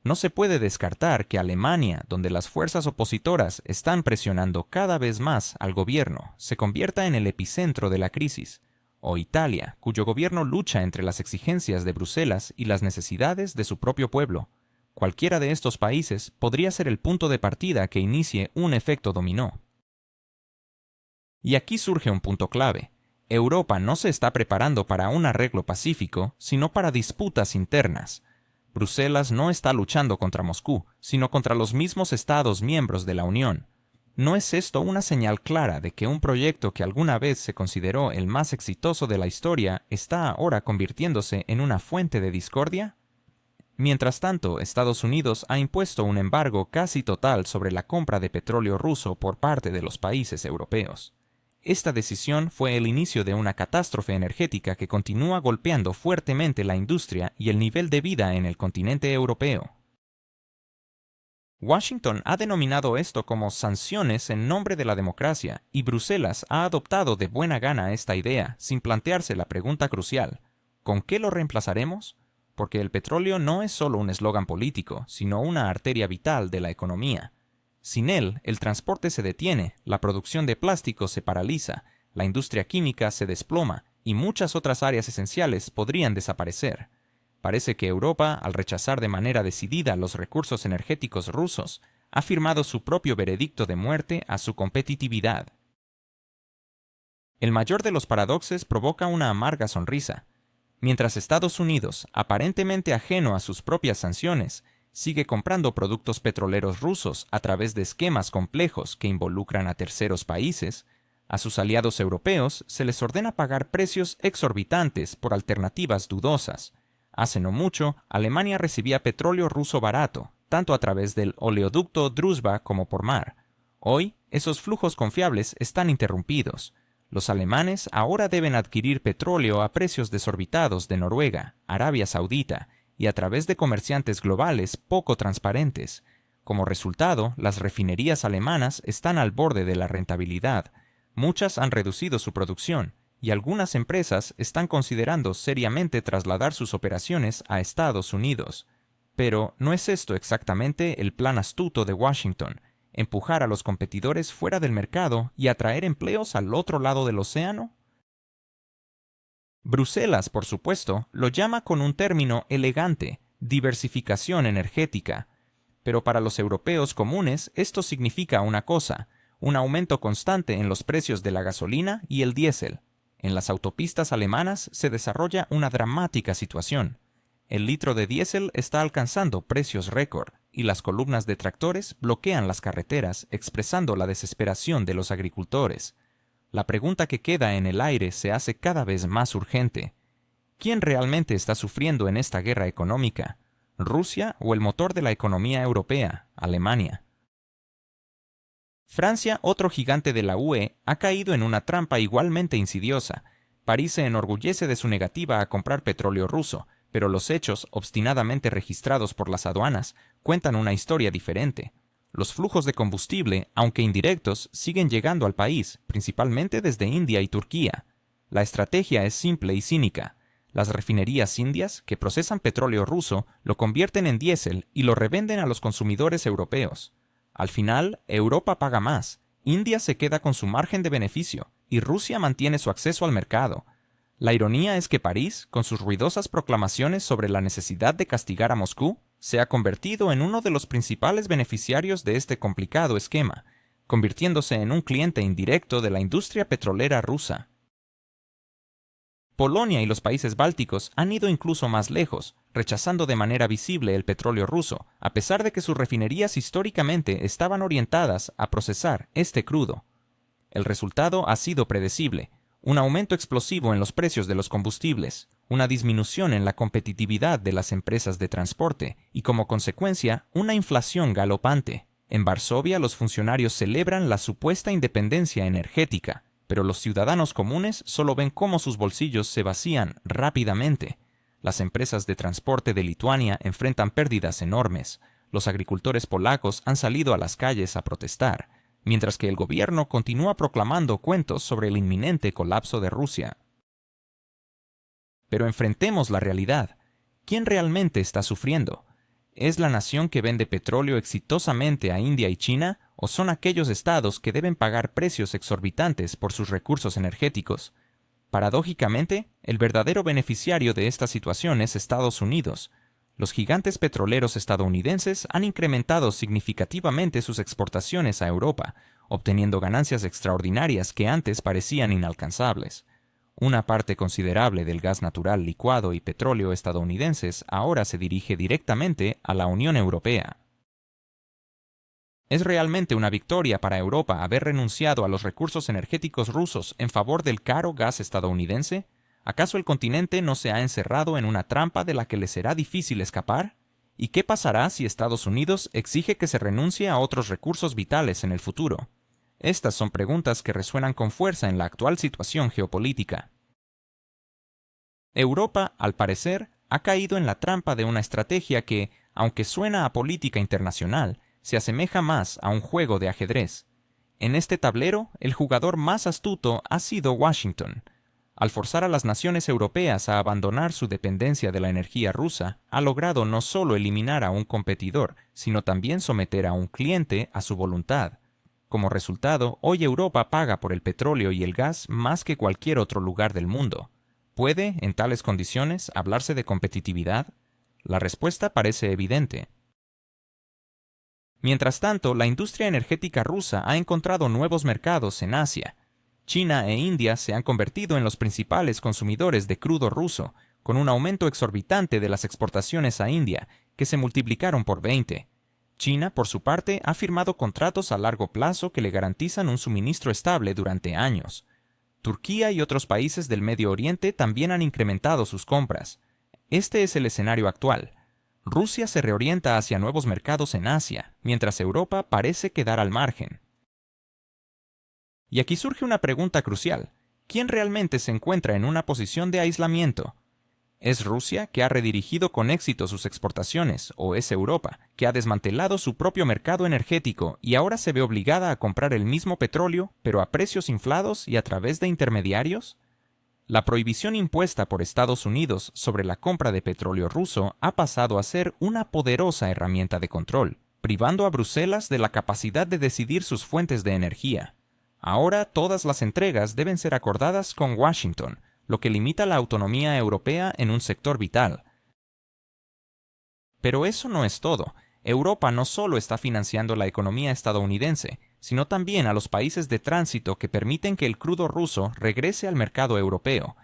No se puede descartar que Alemania, donde las fuerzas opositoras están presionando cada vez más al gobierno, se convierta en el epicentro de la crisis, o Italia, cuyo gobierno lucha entre las exigencias de Bruselas y las necesidades de su propio pueblo. Cualquiera de estos países podría ser el punto de partida que inicie un efecto dominó. Y aquí surge un punto clave. Europa no se está preparando para un arreglo pacífico, sino para disputas internas. Bruselas no está luchando contra Moscú, sino contra los mismos Estados miembros de la Unión. ¿No es esto una señal clara de que un proyecto que alguna vez se consideró el más exitoso de la historia está ahora convirtiéndose en una fuente de discordia? Mientras tanto, Estados Unidos ha impuesto un embargo casi total sobre la compra de petróleo ruso por parte de los países europeos. Esta decisión fue el inicio de una catástrofe energética que continúa golpeando fuertemente la industria y el nivel de vida en el continente europeo. Washington ha denominado esto como sanciones en nombre de la democracia, y Bruselas ha adoptado de buena gana esta idea, sin plantearse la pregunta crucial: ¿con qué lo reemplazaremos? Porque el petróleo no es solo un eslogan político, sino una arteria vital de la economía. Sin él, el transporte se detiene, la producción de plásticos se paraliza, la industria química se desploma y muchas otras áreas esenciales podrían desaparecer. Parece que Europa, al rechazar de manera decidida los recursos energéticos rusos, ha firmado su propio veredicto de muerte a su competitividad. El mayor de los paradoxes provoca una amarga sonrisa. Mientras Estados Unidos, aparentemente ajeno a sus propias sanciones, sigue comprando productos petroleros rusos a través de esquemas complejos que involucran a terceros países, a sus aliados europeos se les ordena pagar precios exorbitantes por alternativas dudosas. Hace no mucho, Alemania recibía petróleo ruso barato, tanto a través del oleoducto Druzhba como por mar. Hoy, esos flujos confiables están interrumpidos. Los alemanes ahora deben adquirir petróleo a precios desorbitados de Noruega, Arabia Saudita, y a través de comerciantes globales poco transparentes. Como resultado, las refinerías alemanas están al borde de la rentabilidad. Muchas han reducido su producción, y algunas empresas están considerando seriamente trasladar sus operaciones a Estados Unidos. Pero, ¿no es esto exactamente el plan astuto de Washington: empujar a los competidores fuera del mercado y atraer empleos al otro lado del océano? Bruselas, por supuesto, lo llama con un término elegante: diversificación energética. Pero para los europeos comunes esto significa una cosa: un aumento constante en los precios de la gasolina y el diésel. En las autopistas alemanas se desarrolla una dramática situación. El litro de diésel está alcanzando precios récord, y las columnas de tractores bloquean las carreteras, expresando la desesperación de los agricultores. La pregunta que queda en el aire se hace cada vez más urgente. ¿Quién realmente está sufriendo en esta guerra económica? ¿Rusia o el motor de la economía europea, Alemania? Francia, otro gigante de la UE, ha caído en una trampa igualmente insidiosa. París se enorgullece de su negativa a comprar petróleo ruso, pero los hechos, obstinadamente registrados por las aduanas, cuentan una historia diferente. Los flujos de combustible, aunque indirectos, siguen llegando al país, principalmente desde India y Turquía. La estrategia es simple y cínica. Las refinerías indias, que procesan petróleo ruso, lo convierten en diésel y lo revenden a los consumidores europeos. Al final, Europa paga más, India se queda con su margen de beneficio y Rusia mantiene su acceso al mercado. La ironía es que París, con sus ruidosas proclamaciones sobre la necesidad de castigar a Moscú, se ha convertido en uno de los principales beneficiarios de este complicado esquema, convirtiéndose en un cliente indirecto de la industria petrolera rusa. Polonia y los países bálticos han ido incluso más lejos, rechazando de manera visible el petróleo ruso, a pesar de que sus refinerías históricamente estaban orientadas a procesar este crudo. El resultado ha sido predecible: un aumento explosivo en los precios de los combustibles, una disminución en la competitividad de las empresas de transporte y, como consecuencia, una inflación galopante. En Varsovia, los funcionarios celebran la supuesta independencia energética, pero los ciudadanos comunes solo ven cómo sus bolsillos se vacían rápidamente. Las empresas de transporte de Lituania enfrentan pérdidas enormes. Los agricultores polacos han salido a las calles a protestar, mientras que el gobierno continúa proclamando cuentos sobre el inminente colapso de Rusia. Pero enfrentemos la realidad. ¿Quién realmente está sufriendo? ¿Es la nación que vende petróleo exitosamente a India y China, o son aquellos estados que deben pagar precios exorbitantes por sus recursos energéticos? Paradójicamente, el verdadero beneficiario de esta situación es Estados Unidos. Los gigantes petroleros estadounidenses han incrementado significativamente sus exportaciones a Europa, obteniendo ganancias extraordinarias que antes parecían inalcanzables. Una parte considerable del gas natural licuado y petróleo estadounidenses ahora se dirige directamente a la Unión Europea. ¿Es realmente una victoria para Europa haber renunciado a los recursos energéticos rusos en favor del caro gas estadounidense? ¿Acaso el continente no se ha encerrado en una trampa de la que le será difícil escapar? ¿Y qué pasará si Estados Unidos exige que se renuncie a otros recursos vitales en el futuro? Estas son preguntas que resuenan con fuerza en la actual situación geopolítica. Europa, al parecer, ha caído en la trampa de una estrategia que, aunque suena a política internacional, se asemeja más a un juego de ajedrez. En este tablero, el jugador más astuto ha sido Washington. Al forzar a las naciones europeas a abandonar su dependencia de la energía rusa, ha logrado no solo eliminar a un competidor, sino también someter a un cliente a su voluntad. Como resultado, hoy Europa paga por el petróleo y el gas más que cualquier otro lugar del mundo. ¿Puede, en tales condiciones, hablarse de competitividad? La respuesta parece evidente. Mientras tanto, la industria energética rusa ha encontrado nuevos mercados en Asia. China e India se han convertido en los principales consumidores de crudo ruso, con un aumento exorbitante de las exportaciones a India, que se multiplicaron por 20. China, por su parte, ha firmado contratos a largo plazo que le garantizan un suministro estable durante años. Turquía y otros países del Medio Oriente también han incrementado sus compras. Este es el escenario actual. Rusia se reorienta hacia nuevos mercados en Asia, mientras Europa parece quedar al margen. Y aquí surge una pregunta crucial. ¿Quién realmente se encuentra en una posición de aislamiento? ¿Es Rusia, que ha redirigido con éxito sus exportaciones, o es Europa, que ha desmantelado su propio mercado energético y ahora se ve obligada a comprar el mismo petróleo, pero a precios inflados y a través de intermediarios? La prohibición impuesta por Estados Unidos sobre la compra de petróleo ruso ha pasado a ser una poderosa herramienta de control, privando a Bruselas de la capacidad de decidir sus fuentes de energía. Ahora todas las entregas deben ser acordadas con Washington, lo que limita la autonomía europea en un sector vital. Pero eso no es todo. Europa no solo está financiando la economía estadounidense, sino también a los países de tránsito que permiten que el crudo ruso regrese al mercado europeo.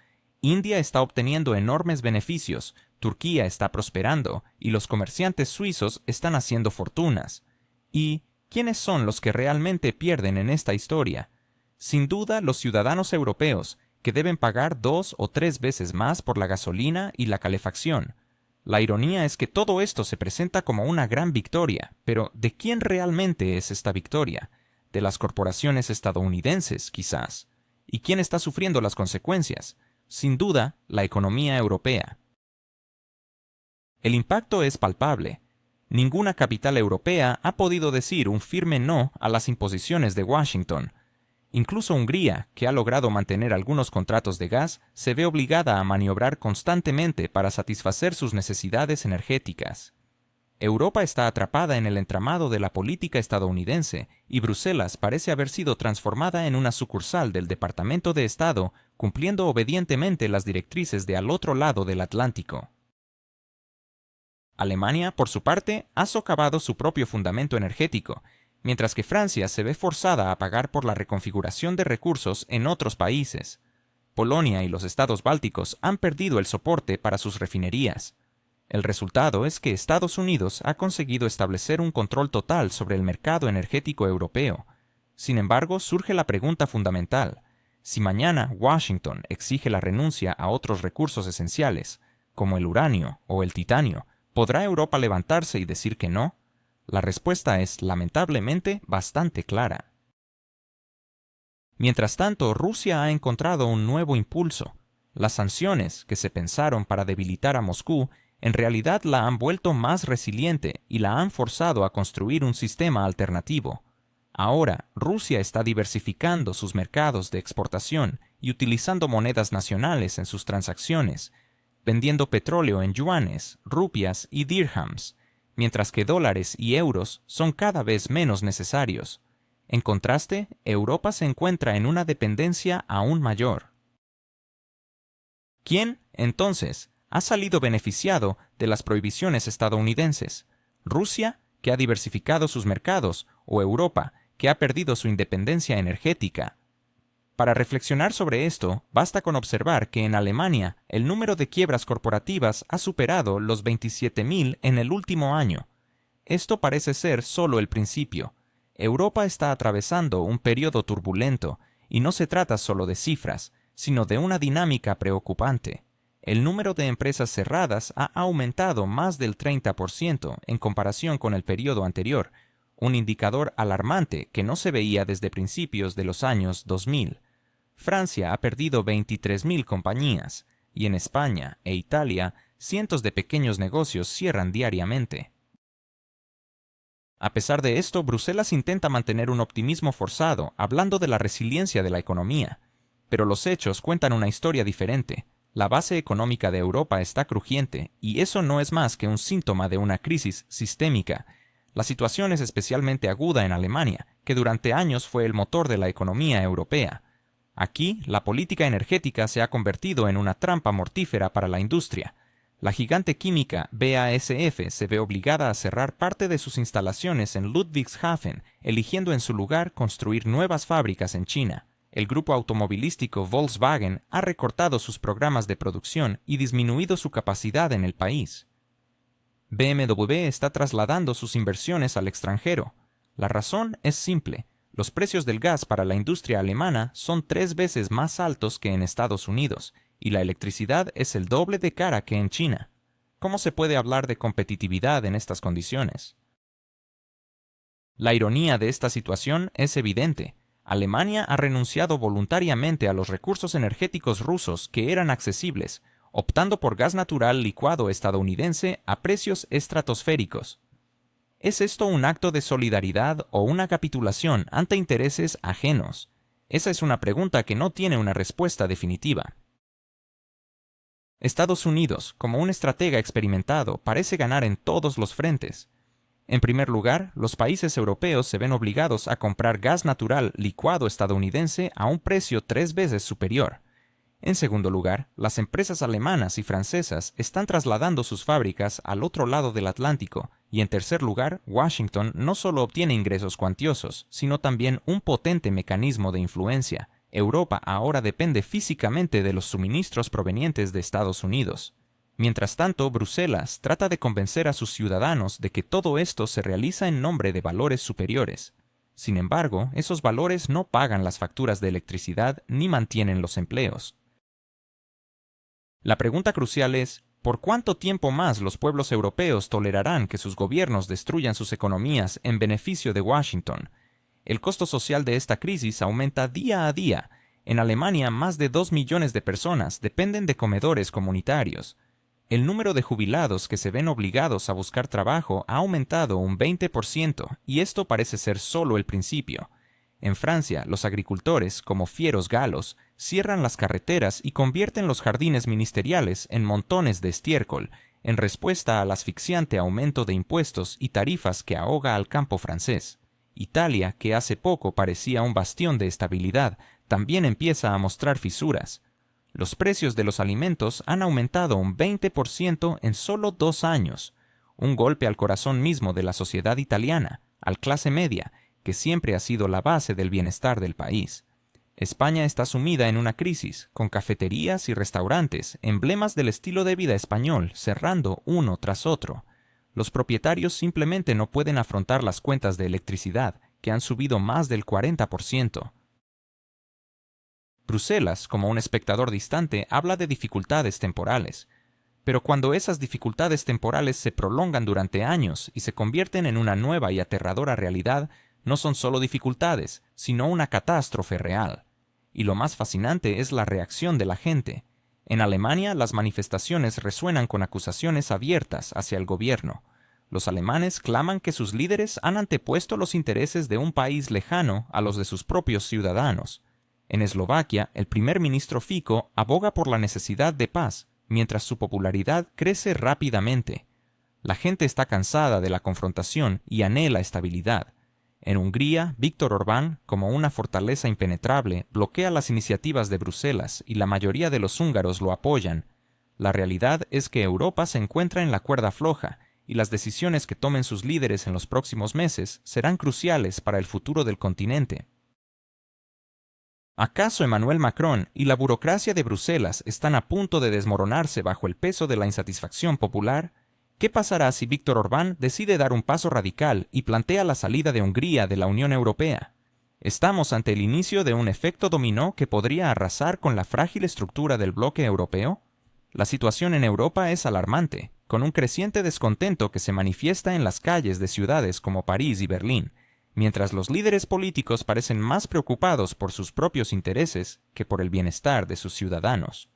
India está obteniendo enormes beneficios, Turquía está prosperando y los comerciantes suizos están haciendo fortunas. ¿Y quiénes son los que realmente pierden en esta historia? Sin duda, los ciudadanos europeos, que deben pagar 2 o 3 veces más por la gasolina y la calefacción. La ironía es que todo esto se presenta como una gran victoria, pero ¿de quién realmente es esta victoria? De las corporaciones estadounidenses, quizás. ¿Y quién está sufriendo las consecuencias? Sin duda, la economía europea. El impacto es palpable. Ninguna capital europea ha podido decir un firme no a las imposiciones de Washington. Incluso Hungría, que ha logrado mantener algunos contratos de gas, se ve obligada a maniobrar constantemente para satisfacer sus necesidades energéticas. Europa está atrapada en el entramado de la política estadounidense y Bruselas parece haber sido transformada en una sucursal del Departamento de Estado, cumpliendo obedientemente las directrices de al otro lado del Atlántico. Alemania, por su parte, ha socavado su propio fundamento energético, mientras que Francia se ve forzada a pagar por la reconfiguración de recursos en otros países. Polonia y los estados bálticos han perdido el soporte para sus refinerías. El resultado es que Estados Unidos ha conseguido establecer un control total sobre el mercado energético europeo. Sin embargo, surge la pregunta fundamental: Si mañana Washington exige la renuncia a otros recursos esenciales, como el uranio o el titanio, ¿podrá Europa levantarse y decir que no? La respuesta es, lamentablemente, bastante clara. Mientras tanto, Rusia ha encontrado un nuevo impulso. Las sanciones, que se pensaron para debilitar a Moscú, en realidad la han vuelto más resiliente y la han forzado a construir un sistema alternativo. Ahora, Rusia está diversificando sus mercados de exportación y utilizando monedas nacionales en sus transacciones, vendiendo petróleo en yuanes, rupias y dirhams, mientras que dólares y euros son cada vez menos necesarios. En contraste, Europa se encuentra en una dependencia aún mayor. ¿Quién, entonces, ha salido beneficiado de las prohibiciones estadounidenses? ¿Rusia, que ha diversificado sus mercados, o Europa, que ha perdido su independencia energética? Para reflexionar sobre esto, basta con observar que en Alemania el número de quiebras corporativas ha superado los 27.000 en el último año. Esto parece ser solo el principio. Europa está atravesando un periodo turbulento, y no se trata solo de cifras, sino de una dinámica preocupante. El número de empresas cerradas ha aumentado más del 30% en comparación con el periodo anterior, un indicador alarmante que no se veía desde principios de los años 2000. Francia ha perdido 23.000 compañías, y en España e Italia cientos de pequeños negocios cierran diariamente. A pesar de esto, Bruselas intenta mantener un optimismo forzado, hablando de la resiliencia de la economía. Pero los hechos cuentan una historia diferente. La base económica de Europa está crujiente, y eso no es más que un síntoma de una crisis sistémica. La situación es especialmente aguda en Alemania, que durante años fue el motor de la economía europea. Aquí, la política energética se ha convertido en una trampa mortífera para la industria. La gigante química BASF se ve obligada a cerrar parte de sus instalaciones en Ludwigshafen, eligiendo en su lugar construir nuevas fábricas en China. El grupo automovilístico Volkswagen ha recortado sus programas de producción y disminuido su capacidad en el país. BMW está trasladando sus inversiones al extranjero. La razón es simple. Los precios del gas para la industria alemana son 3 veces más altos que en Estados Unidos, y la electricidad es el doble de cara que en China. ¿Cómo se puede hablar de competitividad en estas condiciones? La ironía de esta situación es evidente. Alemania ha renunciado voluntariamente a los recursos energéticos rusos que eran accesibles, optando por gas natural licuado estadounidense a precios estratosféricos. ¿Es esto un acto de solidaridad o una capitulación ante intereses ajenos? Esa es una pregunta que no tiene una respuesta definitiva. Estados Unidos, como un estratega experimentado, parece ganar en todos los frentes. En primer lugar, los países europeos se ven obligados a comprar gas natural licuado estadounidense a un precio 3 veces superior. En segundo lugar, las empresas alemanas y francesas están trasladando sus fábricas al otro lado del Atlántico, y en tercer lugar, Washington no solo obtiene ingresos cuantiosos, sino también un potente mecanismo de influencia. Europa ahora depende físicamente de los suministros provenientes de Estados Unidos. Mientras tanto, Bruselas trata de convencer a sus ciudadanos de que todo esto se realiza en nombre de valores superiores. Sin embargo, esos valores no pagan las facturas de electricidad ni mantienen los empleos. La pregunta crucial es, ¿por cuánto tiempo más los pueblos europeos tolerarán que sus gobiernos destruyan sus economías en beneficio de Washington? El costo social de esta crisis aumenta día a día. En Alemania, más de 2 millones de personas dependen de comedores comunitarios. El número de jubilados que se ven obligados a buscar trabajo ha aumentado un 20%, y esto parece ser solo el principio. En Francia, los agricultores, como fieros galos, cierran las carreteras y convierten los jardines ministeriales en montones de estiércol, en respuesta al asfixiante aumento de impuestos y tarifas que ahoga al campo francés. Italia, que hace poco parecía un bastión de estabilidad, también empieza a mostrar fisuras. Los precios de los alimentos han aumentado un 20% en solo 2 años, un golpe al corazón mismo de la sociedad italiana, al clase media, que siempre ha sido la base del bienestar del país. España está sumida en una crisis, con cafeterías y restaurantes, emblemas del estilo de vida español, cerrando uno tras otro. Los propietarios simplemente no pueden afrontar las cuentas de electricidad, que han subido más del 40%. Bruselas, como un espectador distante, habla de dificultades temporales. Pero cuando esas dificultades temporales se prolongan durante años y se convierten en una nueva y aterradora realidad, no son solo dificultades, sino una catástrofe real. Y lo más fascinante es la reacción de la gente. En Alemania, las manifestaciones resuenan con acusaciones abiertas hacia el gobierno. Los alemanes claman que sus líderes han antepuesto los intereses de un país lejano a los de sus propios ciudadanos. En Eslovaquia, el primer ministro Fico aboga por la necesidad de paz, mientras su popularidad crece rápidamente. La gente está cansada de la confrontación y anhela estabilidad. En Hungría, Viktor Orbán, como una fortaleza impenetrable, bloquea las iniciativas de Bruselas y la mayoría de los húngaros lo apoyan. La realidad es que Europa se encuentra en la cuerda floja y las decisiones que tomen sus líderes en los próximos meses serán cruciales para el futuro del continente. ¿Acaso Emmanuel Macron y la burocracia de Bruselas están a punto de desmoronarse bajo el peso de la insatisfacción popular? ¿Qué pasará si Viktor Orbán decide dar un paso radical y plantea la salida de Hungría de la Unión Europea? ¿Estamos ante el inicio de un efecto dominó que podría arrasar con la frágil estructura del bloque europeo? La situación en Europa es alarmante, con un creciente descontento que se manifiesta en las calles de ciudades como París y Berlín, mientras los líderes políticos parecen más preocupados por sus propios intereses que por el bienestar de sus ciudadanos.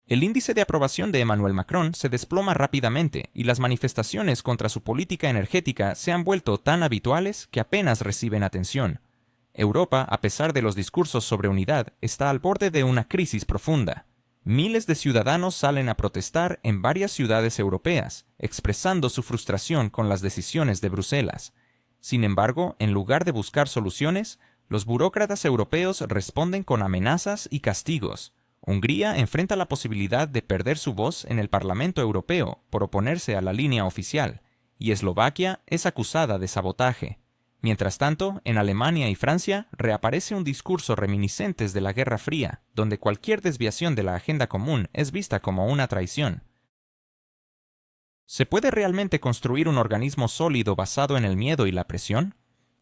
El índice de aprobación de Emmanuel Macron se desploma rápidamente y las manifestaciones contra su política energética se han vuelto tan habituales que apenas reciben atención. Europa, a pesar de los discursos sobre unidad, está al borde de una crisis profunda. Miles de ciudadanos salen a protestar en varias ciudades europeas, expresando su frustración con las decisiones de Bruselas. Sin embargo, en lugar de buscar soluciones, los burócratas europeos responden con amenazas y castigos. Hungría enfrenta la posibilidad de perder su voz en el Parlamento Europeo por oponerse a la línea oficial, y Eslovaquia es acusada de sabotaje. Mientras tanto, en Alemania y Francia reaparece un discurso reminiscentes de la Guerra Fría, donde cualquier desviación de la agenda común es vista como una traición. ¿Se puede realmente construir un organismo sólido basado en el miedo y la presión?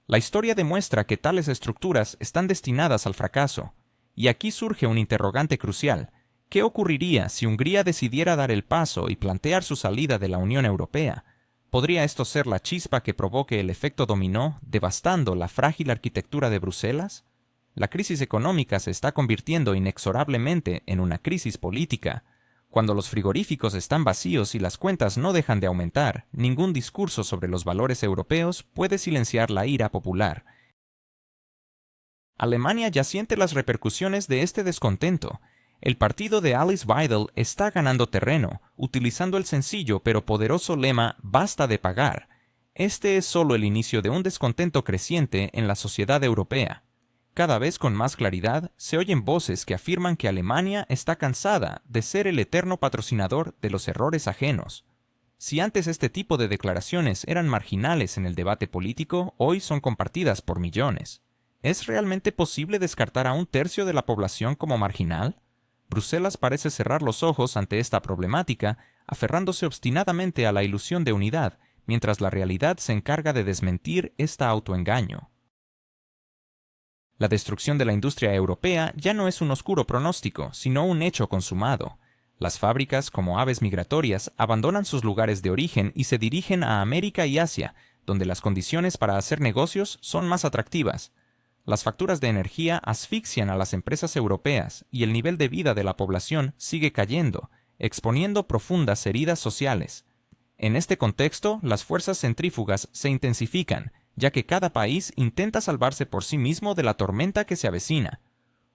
La historia demuestra que tales estructuras están destinadas al fracaso. Y aquí surge un interrogante crucial. ¿Qué ocurriría si Hungría decidiera dar el paso y plantear su salida de la Unión Europea? ¿Podría esto ser la chispa que provoque el efecto dominó, devastando la frágil arquitectura de Bruselas? La crisis económica se está convirtiendo inexorablemente en una crisis política. Cuando los frigoríficos están vacíos y las cuentas no dejan de aumentar, ningún discurso sobre los valores europeos puede silenciar la ira popular. Alemania ya siente las repercusiones de este descontento. El partido de Alice Weidel está ganando terreno, utilizando el sencillo pero poderoso lema «Basta de pagar». Este es solo el inicio de un descontento creciente en la sociedad europea. Cada vez con más claridad se oyen voces que afirman que Alemania está cansada de ser el eterno patrocinador de los errores ajenos. Si antes este tipo de declaraciones eran marginales en el debate político, hoy son compartidas por millones. ¿Es realmente posible descartar a un tercio de la población como marginal? Bruselas parece cerrar los ojos ante esta problemática, aferrándose obstinadamente a la ilusión de unidad, mientras la realidad se encarga de desmentir este autoengaño. La destrucción de la industria europea ya no es un oscuro pronóstico, sino un hecho consumado. Las fábricas, como aves migratorias, abandonan sus lugares de origen y se dirigen a América y Asia, donde las condiciones para hacer negocios son más atractivas. Las facturas de energía asfixian a las empresas europeas y el nivel de vida de la población sigue cayendo, exponiendo profundas heridas sociales. En este contexto, las fuerzas centrífugas se intensifican, ya que cada país intenta salvarse por sí mismo de la tormenta que se avecina.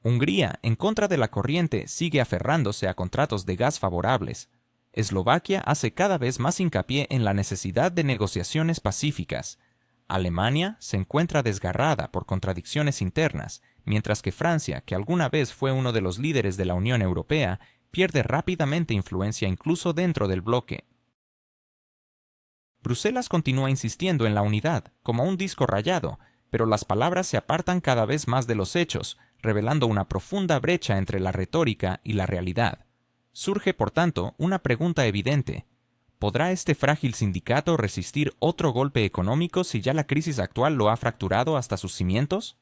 Hungría, en contra de la corriente, sigue aferrándose a contratos de gas favorables. Eslovaquia hace cada vez más hincapié en la necesidad de negociaciones pacíficas. Alemania se encuentra desgarrada por contradicciones internas, mientras que Francia, que alguna vez fue uno de los líderes de la Unión Europea, pierde rápidamente influencia incluso dentro del bloque. Bruselas continúa insistiendo en la unidad, como un disco rayado, pero las palabras se apartan cada vez más de los hechos, revelando una profunda brecha entre la retórica y la realidad. Surge, por tanto, una pregunta evidente. ¿Podrá este frágil sindicato resistir otro golpe económico si ya la crisis actual lo ha fracturado hasta sus cimientos?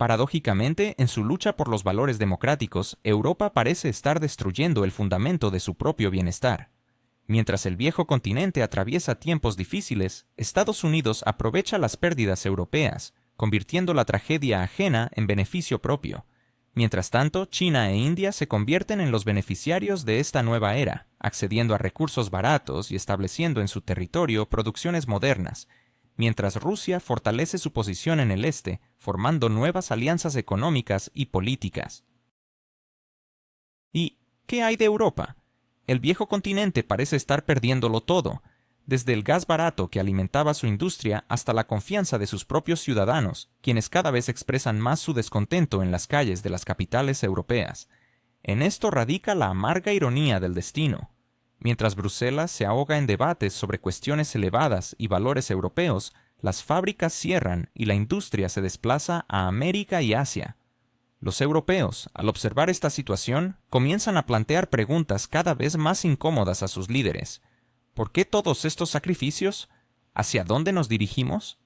Paradójicamente, en su lucha por los valores democráticos, Europa parece estar destruyendo el fundamento de su propio bienestar. Mientras el viejo continente atraviesa tiempos difíciles, Estados Unidos aprovecha las pérdidas europeas, convirtiendo la tragedia ajena en beneficio propio. Mientras tanto, China e India se convierten en los beneficiarios de esta nueva era, accediendo a recursos baratos y estableciendo en su territorio producciones modernas, mientras Rusia fortalece su posición en el este, formando nuevas alianzas económicas y políticas. ¿Y qué hay de Europa? El viejo continente parece estar perdiéndolo todo, desde el gas barato que alimentaba su industria hasta la confianza de sus propios ciudadanos, quienes cada vez expresan más su descontento en las calles de las capitales europeas. En esto radica la amarga ironía del destino. Mientras Bruselas se ahoga en debates sobre cuestiones elevadas y valores europeos, las fábricas cierran y la industria se desplaza a América y Asia. Los europeos, al observar esta situación, comienzan a plantear preguntas cada vez más incómodas a sus líderes. ¿Por qué todos estos sacrificios? ¿Hacia dónde nos dirigimos?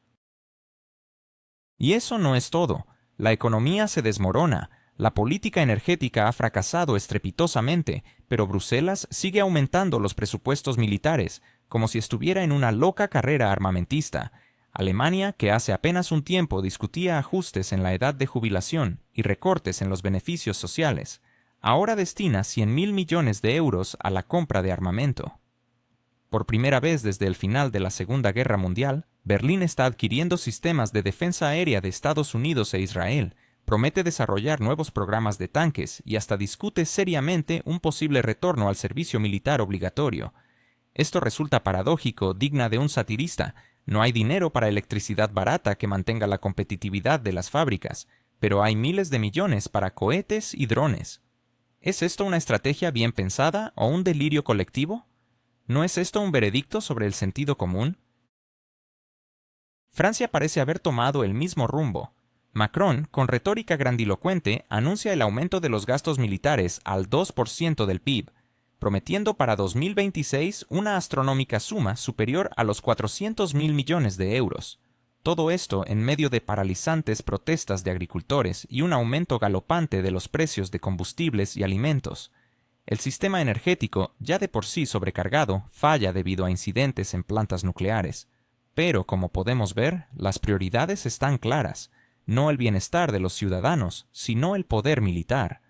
Y eso no es todo. La economía se desmorona, la política energética ha fracasado estrepitosamente, pero Bruselas sigue aumentando los presupuestos militares, como si estuviera en una loca carrera armamentista. Alemania, que hace apenas un tiempo discutía ajustes en la edad de jubilación y recortes en los beneficios sociales, ahora destina 100.000 millones de euros a la compra de armamento. Por primera vez desde el final de la Segunda Guerra Mundial, Berlín está adquiriendo sistemas de defensa aérea de Estados Unidos e Israel, promete desarrollar nuevos programas de tanques y hasta discute seriamente un posible retorno al servicio militar obligatorio. Esto resulta paradójico, digna de un satirista. No hay dinero para electricidad barata que mantenga la competitividad de las fábricas, pero hay miles de millones para cohetes y drones. ¿Es esto una estrategia bien pensada o un delirio colectivo? ¿No es esto un veredicto sobre el sentido común? Francia parece haber tomado el mismo rumbo. Macron, con retórica grandilocuente, anuncia el aumento de los gastos militares al 2% del PIB, prometiendo para 2026 una astronómica suma superior a los 400.000 millones de euros. Todo esto en medio de paralizantes protestas de agricultores y un aumento galopante de los precios de combustibles y alimentos. El sistema energético, ya de por sí sobrecargado, falla debido a incidentes en plantas nucleares. Pero, como podemos ver, las prioridades están claras. No el bienestar de los ciudadanos, sino el poder militar.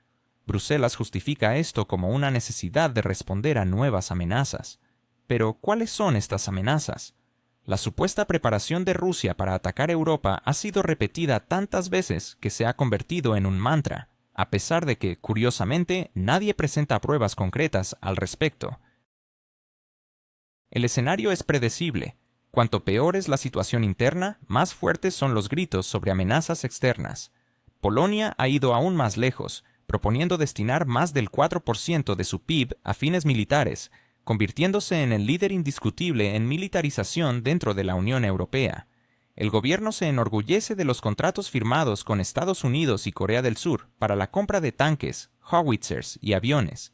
Bruselas justifica esto como una necesidad de responder a nuevas amenazas. Pero, ¿cuáles son estas amenazas? La supuesta preparación de Rusia para atacar Europa ha sido repetida tantas veces que se ha convertido en un mantra, a pesar de que, curiosamente, nadie presenta pruebas concretas al respecto. El escenario es predecible. Cuanto peor es la situación interna, más fuertes son los gritos sobre amenazas externas. Polonia ha ido aún más lejos, proponiendo destinar más del 4% de su PIB a fines militares, convirtiéndose en el líder indiscutible en militarización dentro de la Unión Europea. El gobierno se enorgullece de los contratos firmados con Estados Unidos y Corea del Sur para la compra de tanques, howitzers y aviones.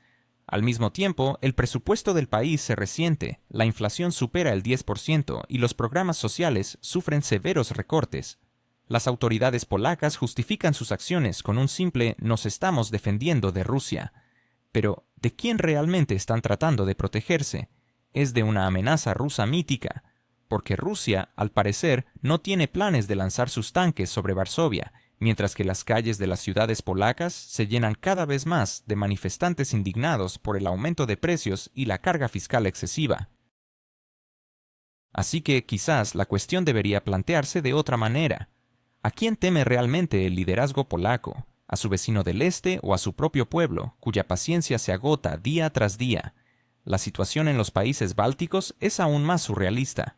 Al mismo tiempo, el presupuesto del país se resiente, la inflación supera el 10% y los programas sociales sufren severos recortes. Las autoridades polacas justifican sus acciones con un simple «nos estamos defendiendo de Rusia». Pero, ¿de quién realmente están tratando de protegerse? Es de una amenaza rusa mítica, porque Rusia, al parecer, no tiene planes de lanzar sus tanques sobre Varsovia, mientras que las calles de las ciudades polacas se llenan cada vez más de manifestantes indignados por el aumento de precios y la carga fiscal excesiva. Así que quizás la cuestión debería plantearse de otra manera. ¿A quién teme realmente el liderazgo polaco? ¿A su vecino del este o a su propio pueblo, cuya paciencia se agota día tras día? La situación en los países bálticos es aún más surrealista.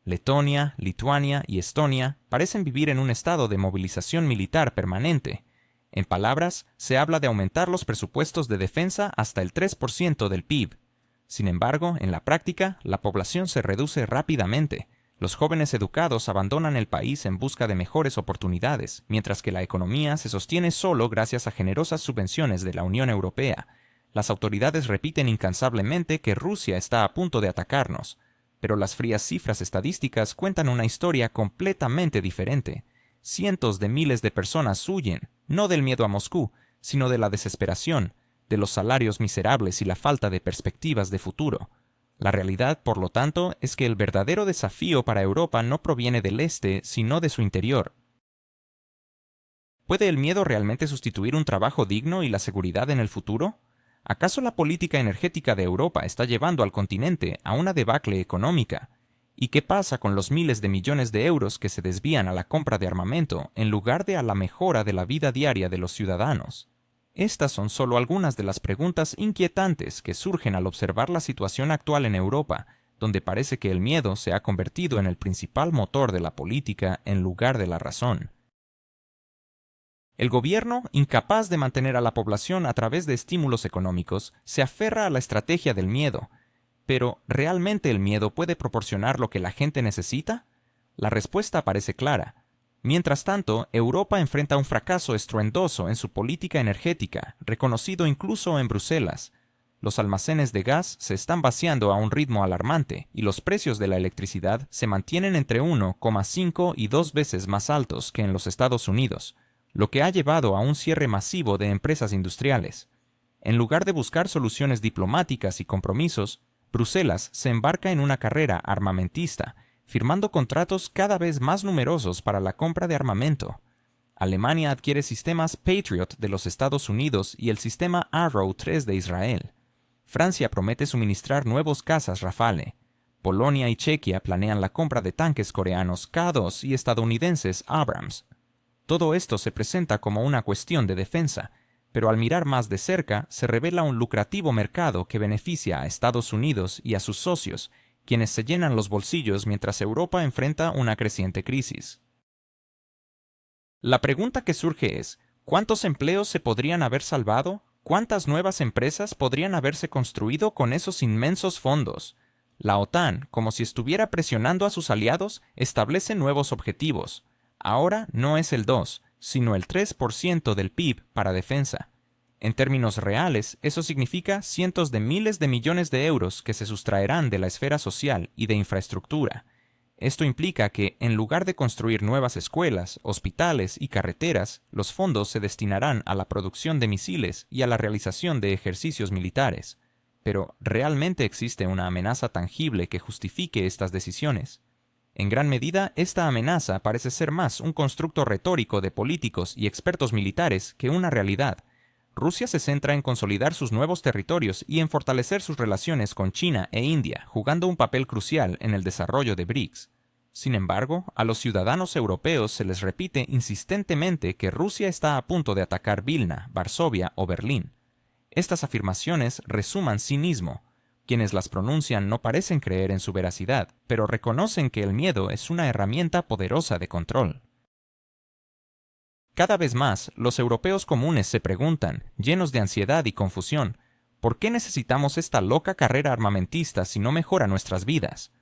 Letonia, Lituania y Estonia parecen vivir en un estado de movilización militar permanente. En palabras, se habla de aumentar los presupuestos de defensa hasta el 3% del PIB. Sin embargo, en la práctica, la población se reduce rápidamente. Los jóvenes educados abandonan el país en busca de mejores oportunidades, mientras que la economía se sostiene solo gracias a generosas subvenciones de la Unión Europea. Las autoridades repiten incansablemente que Rusia está a punto de atacarnos. Pero las frías cifras estadísticas cuentan una historia completamente diferente. cientos de miles de personas huyen, no del miedo a Moscú, sino de la desesperación, de los salarios miserables y la falta de perspectivas de futuro. La realidad, por lo tanto, es que el verdadero desafío para Europa no proviene del este, sino de su interior. ¿Puede el miedo realmente sustituir un trabajo digno y la seguridad en el futuro? ¿Acaso la política energética de Europa está llevando al continente a una debacle económica? ¿Y qué pasa con los miles de millones de euros que se desvían a la compra de armamento en lugar de a la mejora de la vida diaria de los ciudadanos? Estas son solo algunas de las preguntas inquietantes que surgen al observar la situación actual en Europa, donde parece que el miedo se ha convertido en el principal motor de la política en lugar de la razón. El gobierno, incapaz de mantener a la población a través de estímulos económicos, se aferra a la estrategia del miedo. Pero, ¿realmente el miedo puede proporcionar lo que la gente necesita? La respuesta parece clara. Mientras tanto, Europa enfrenta un fracaso estruendoso en su política energética, reconocido incluso en Bruselas. Los almacenes de gas se están vaciando a un ritmo alarmante y los precios de la electricidad se mantienen entre 1,5 y 2 veces más altos que en los Estados Unidos, lo que ha llevado a un cierre masivo de empresas industriales. En lugar de buscar soluciones diplomáticas y compromisos, Bruselas se embarca en una carrera armamentista, firmando contratos cada vez más numerosos para la compra de armamento. Alemania adquiere sistemas Patriot de los Estados Unidos y el sistema Arrow 3 de Israel. Francia promete suministrar nuevos cazas Rafale. Polonia y Chequia planean la compra de tanques coreanos K-2 y estadounidenses Abrams. Todo esto se presenta como una cuestión de defensa, pero al mirar más de cerca se revela un lucrativo mercado que beneficia a Estados Unidos y a sus socios, quienes se llenan los bolsillos mientras Europa enfrenta una creciente crisis. La pregunta que surge es, ¿cuántos empleos se podrían haber salvado? ¿Cuántas nuevas empresas podrían haberse construido con esos inmensos fondos? La OTAN, como si estuviera presionando a sus aliados, establece nuevos objetivos. Ahora no es el 2, sino el 3% del PIB para defensa. En términos reales, eso significa cientos de miles de millones de euros que se sustraerán de la esfera social y de infraestructura. Esto implica que, en lugar de construir nuevas escuelas, hospitales y carreteras, los fondos se destinarán a la producción de misiles y a la realización de ejercicios militares. Pero, ¿realmente existe una amenaza tangible que justifique estas decisiones? En gran medida, esta amenaza parece ser más un constructo retórico de políticos y expertos militares que una realidad. Rusia se centra en consolidar sus nuevos territorios y en fortalecer sus relaciones con China e India, jugando un papel crucial en el desarrollo de BRICS. Sin embargo, a los ciudadanos europeos se les repite insistentemente que Rusia está a punto de atacar Vilna, Varsovia o Berlín. Estas afirmaciones resuman cinismo. Quienes las pronuncian no parecen creer en su veracidad, pero reconocen que el miedo es una herramienta poderosa de control. Cada vez más, los europeos comunes se preguntan, llenos de ansiedad y confusión, ¿por qué necesitamos esta loca carrera armamentista si no mejora nuestras vidas?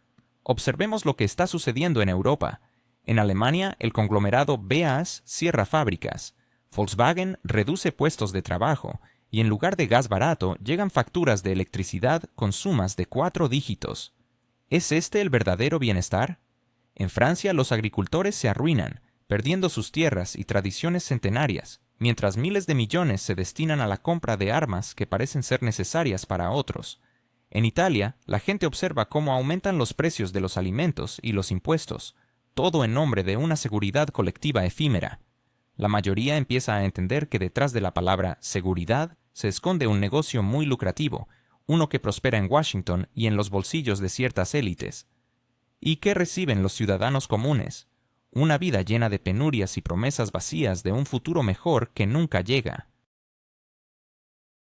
Observemos lo que está sucediendo en Europa. En Alemania, el conglomerado BASF cierra fábricas. Volkswagen reduce puestos de trabajo. Y en lugar de gas barato, llegan facturas de electricidad con sumas de 4 dígitos. ¿Es este el verdadero bienestar? En Francia, los agricultores se arruinan, perdiendo sus tierras y tradiciones centenarias, mientras miles de millones se destinan a la compra de armas que parecen ser necesarias para otros. En Italia, la gente observa cómo aumentan los precios de los alimentos y los impuestos, todo en nombre de una seguridad colectiva efímera. La mayoría empieza a entender que detrás de la palabra seguridad se esconde un negocio muy lucrativo, uno que prospera en Washington y en los bolsillos de ciertas élites. ¿Y qué reciben los ciudadanos comunes? Una vida llena de penurias y promesas vacías de un futuro mejor que nunca llega.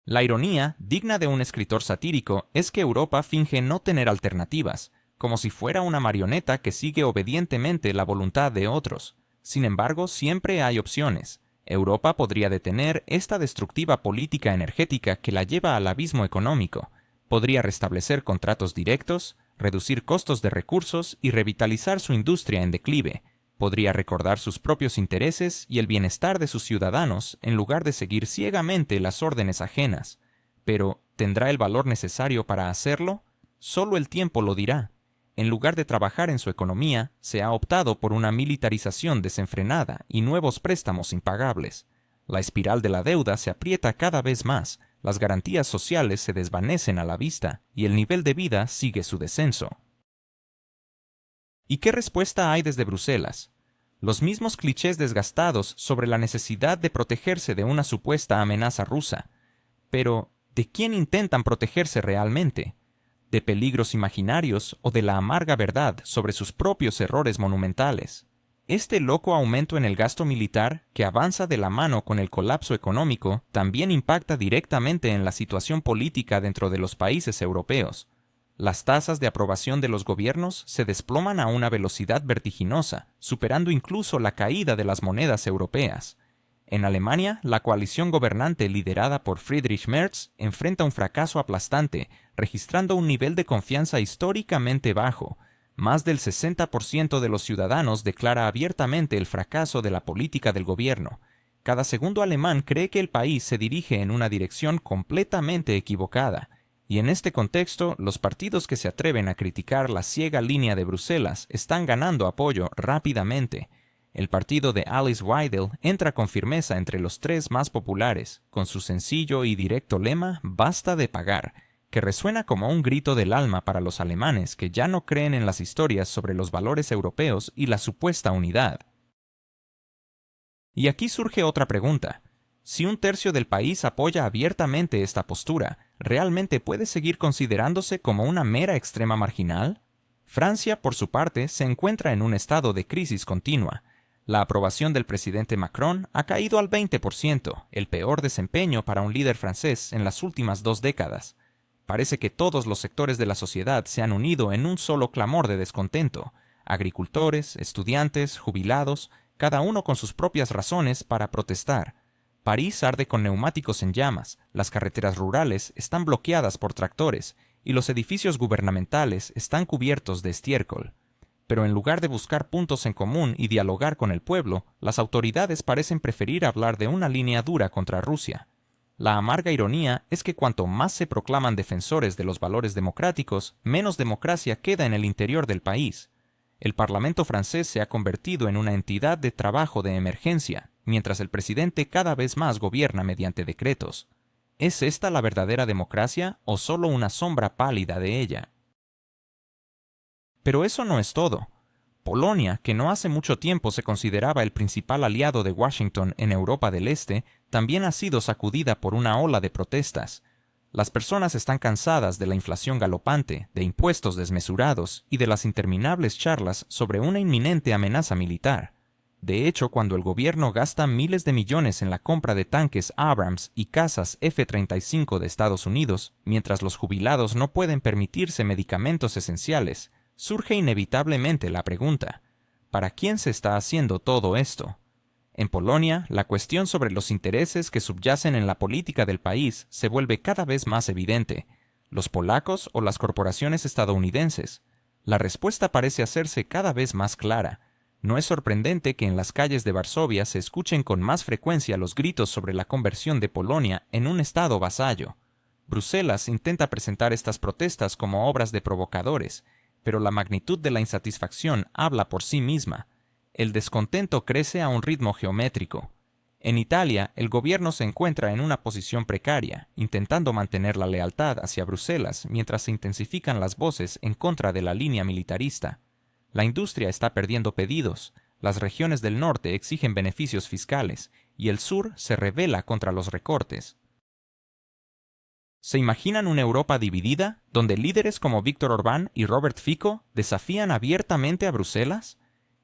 La ironía, digna de un escritor satírico, es que Europa finge no tener alternativas, como si fuera una marioneta que sigue obedientemente la voluntad de otros. Sin embargo, siempre hay opciones. Europa podría detener esta destructiva política energética que la lleva al abismo económico. Podría restablecer contratos directos, reducir costos de recursos y revitalizar su industria en declive. Podría recordar sus propios intereses y el bienestar de sus ciudadanos en lugar de seguir ciegamente las órdenes ajenas. Pero, ¿tendrá el valor necesario para hacerlo? Solo el tiempo lo dirá. En lugar de trabajar en su economía, se ha optado por una militarización desenfrenada y nuevos préstamos impagables. La espiral de la deuda se aprieta cada vez más, las garantías sociales se desvanecen a la vista y el nivel de vida sigue su descenso. ¿Y qué respuesta hay desde Bruselas? Los mismos clichés desgastados sobre la necesidad de protegerse de una supuesta amenaza rusa. Pero, ¿de quién intentan protegerse realmente? ¿De peligros imaginarios o de la amarga verdad sobre sus propios errores monumentales? Este loco aumento en el gasto militar, que avanza de la mano con el colapso económico, también impacta directamente en la situación política dentro de los países europeos. Las tasas de aprobación de los gobiernos se desploman a una velocidad vertiginosa, superando incluso la caída de las monedas europeas. En Alemania, la coalición gobernante liderada por Friedrich Merz enfrenta un fracaso aplastante, registrando un nivel de confianza históricamente bajo. Más del 60% de los ciudadanos declara abiertamente el fracaso de la política del gobierno. Cada segundo alemán cree que el país se dirige en una dirección completamente equivocada. Y en este contexto, los partidos que se atreven a criticar la ciega línea de Bruselas están ganando apoyo rápidamente. El partido de Alice Weidel entra con firmeza entre los tres más populares, con su sencillo y directo lema «Basta de pagar», que resuena como un grito del alma para los alemanes que ya no creen en las historias sobre los valores europeos y la supuesta unidad. Y aquí surge otra pregunta. Si un tercio del país apoya abiertamente esta postura, ¿realmente puede seguir considerándose como una mera extrema marginal? Francia, por su parte, se encuentra en un estado de crisis continua. La aprobación del presidente Macron ha caído al 20%, el peor desempeño para un líder francés en las últimas 2 décadas. Parece que todos los sectores de la sociedad se han unido en un solo clamor de descontento. Agricultores, estudiantes, jubilados, cada uno con sus propias razones para protestar. París arde con neumáticos en llamas, las carreteras rurales están bloqueadas por tractores y los edificios gubernamentales están cubiertos de estiércol. Pero en lugar de buscar puntos en común y dialogar con el pueblo, las autoridades parecen preferir hablar de una línea dura contra Rusia. La amarga ironía es que cuanto más se proclaman defensores de los valores democráticos, menos democracia queda en el interior del país. El Parlamento francés se ha convertido en una entidad de trabajo de emergencia, mientras el presidente cada vez más gobierna mediante decretos. ¿Es esta la verdadera democracia o solo una sombra pálida de ella? Pero eso no es todo. Polonia, que no hace mucho tiempo se consideraba el principal aliado de Washington en Europa del Este, también ha sido sacudida por una ola de protestas. Las personas están cansadas de la inflación galopante, de impuestos desmesurados y de las interminables charlas sobre una inminente amenaza militar. De hecho, cuando el gobierno gasta miles de millones en la compra de tanques Abrams y cazas F-35 de Estados Unidos, mientras los jubilados no pueden permitirse medicamentos esenciales, surge inevitablemente la pregunta, ¿para quién se está haciendo todo esto? En Polonia, la cuestión sobre los intereses que subyacen en la política del país se vuelve cada vez más evidente. ¿Los polacos o las corporaciones estadounidenses? La respuesta parece hacerse cada vez más clara. No es sorprendente que en las calles de Varsovia se escuchen con más frecuencia los gritos sobre la conversión de Polonia en un estado vasallo. Bruselas intenta presentar estas protestas como obras de provocadores, pero la magnitud de la insatisfacción habla por sí misma. El descontento crece a un ritmo geométrico. En Italia, el gobierno se encuentra en una posición precaria, intentando mantener la lealtad hacia Bruselas mientras se intensifican las voces en contra de la línea militarista. La industria está perdiendo pedidos, las regiones del norte exigen beneficios fiscales, y el sur se rebela contra los recortes. ¿Se imaginan una Europa dividida, donde líderes como Viktor Orbán y Robert Fico desafían abiertamente a Bruselas?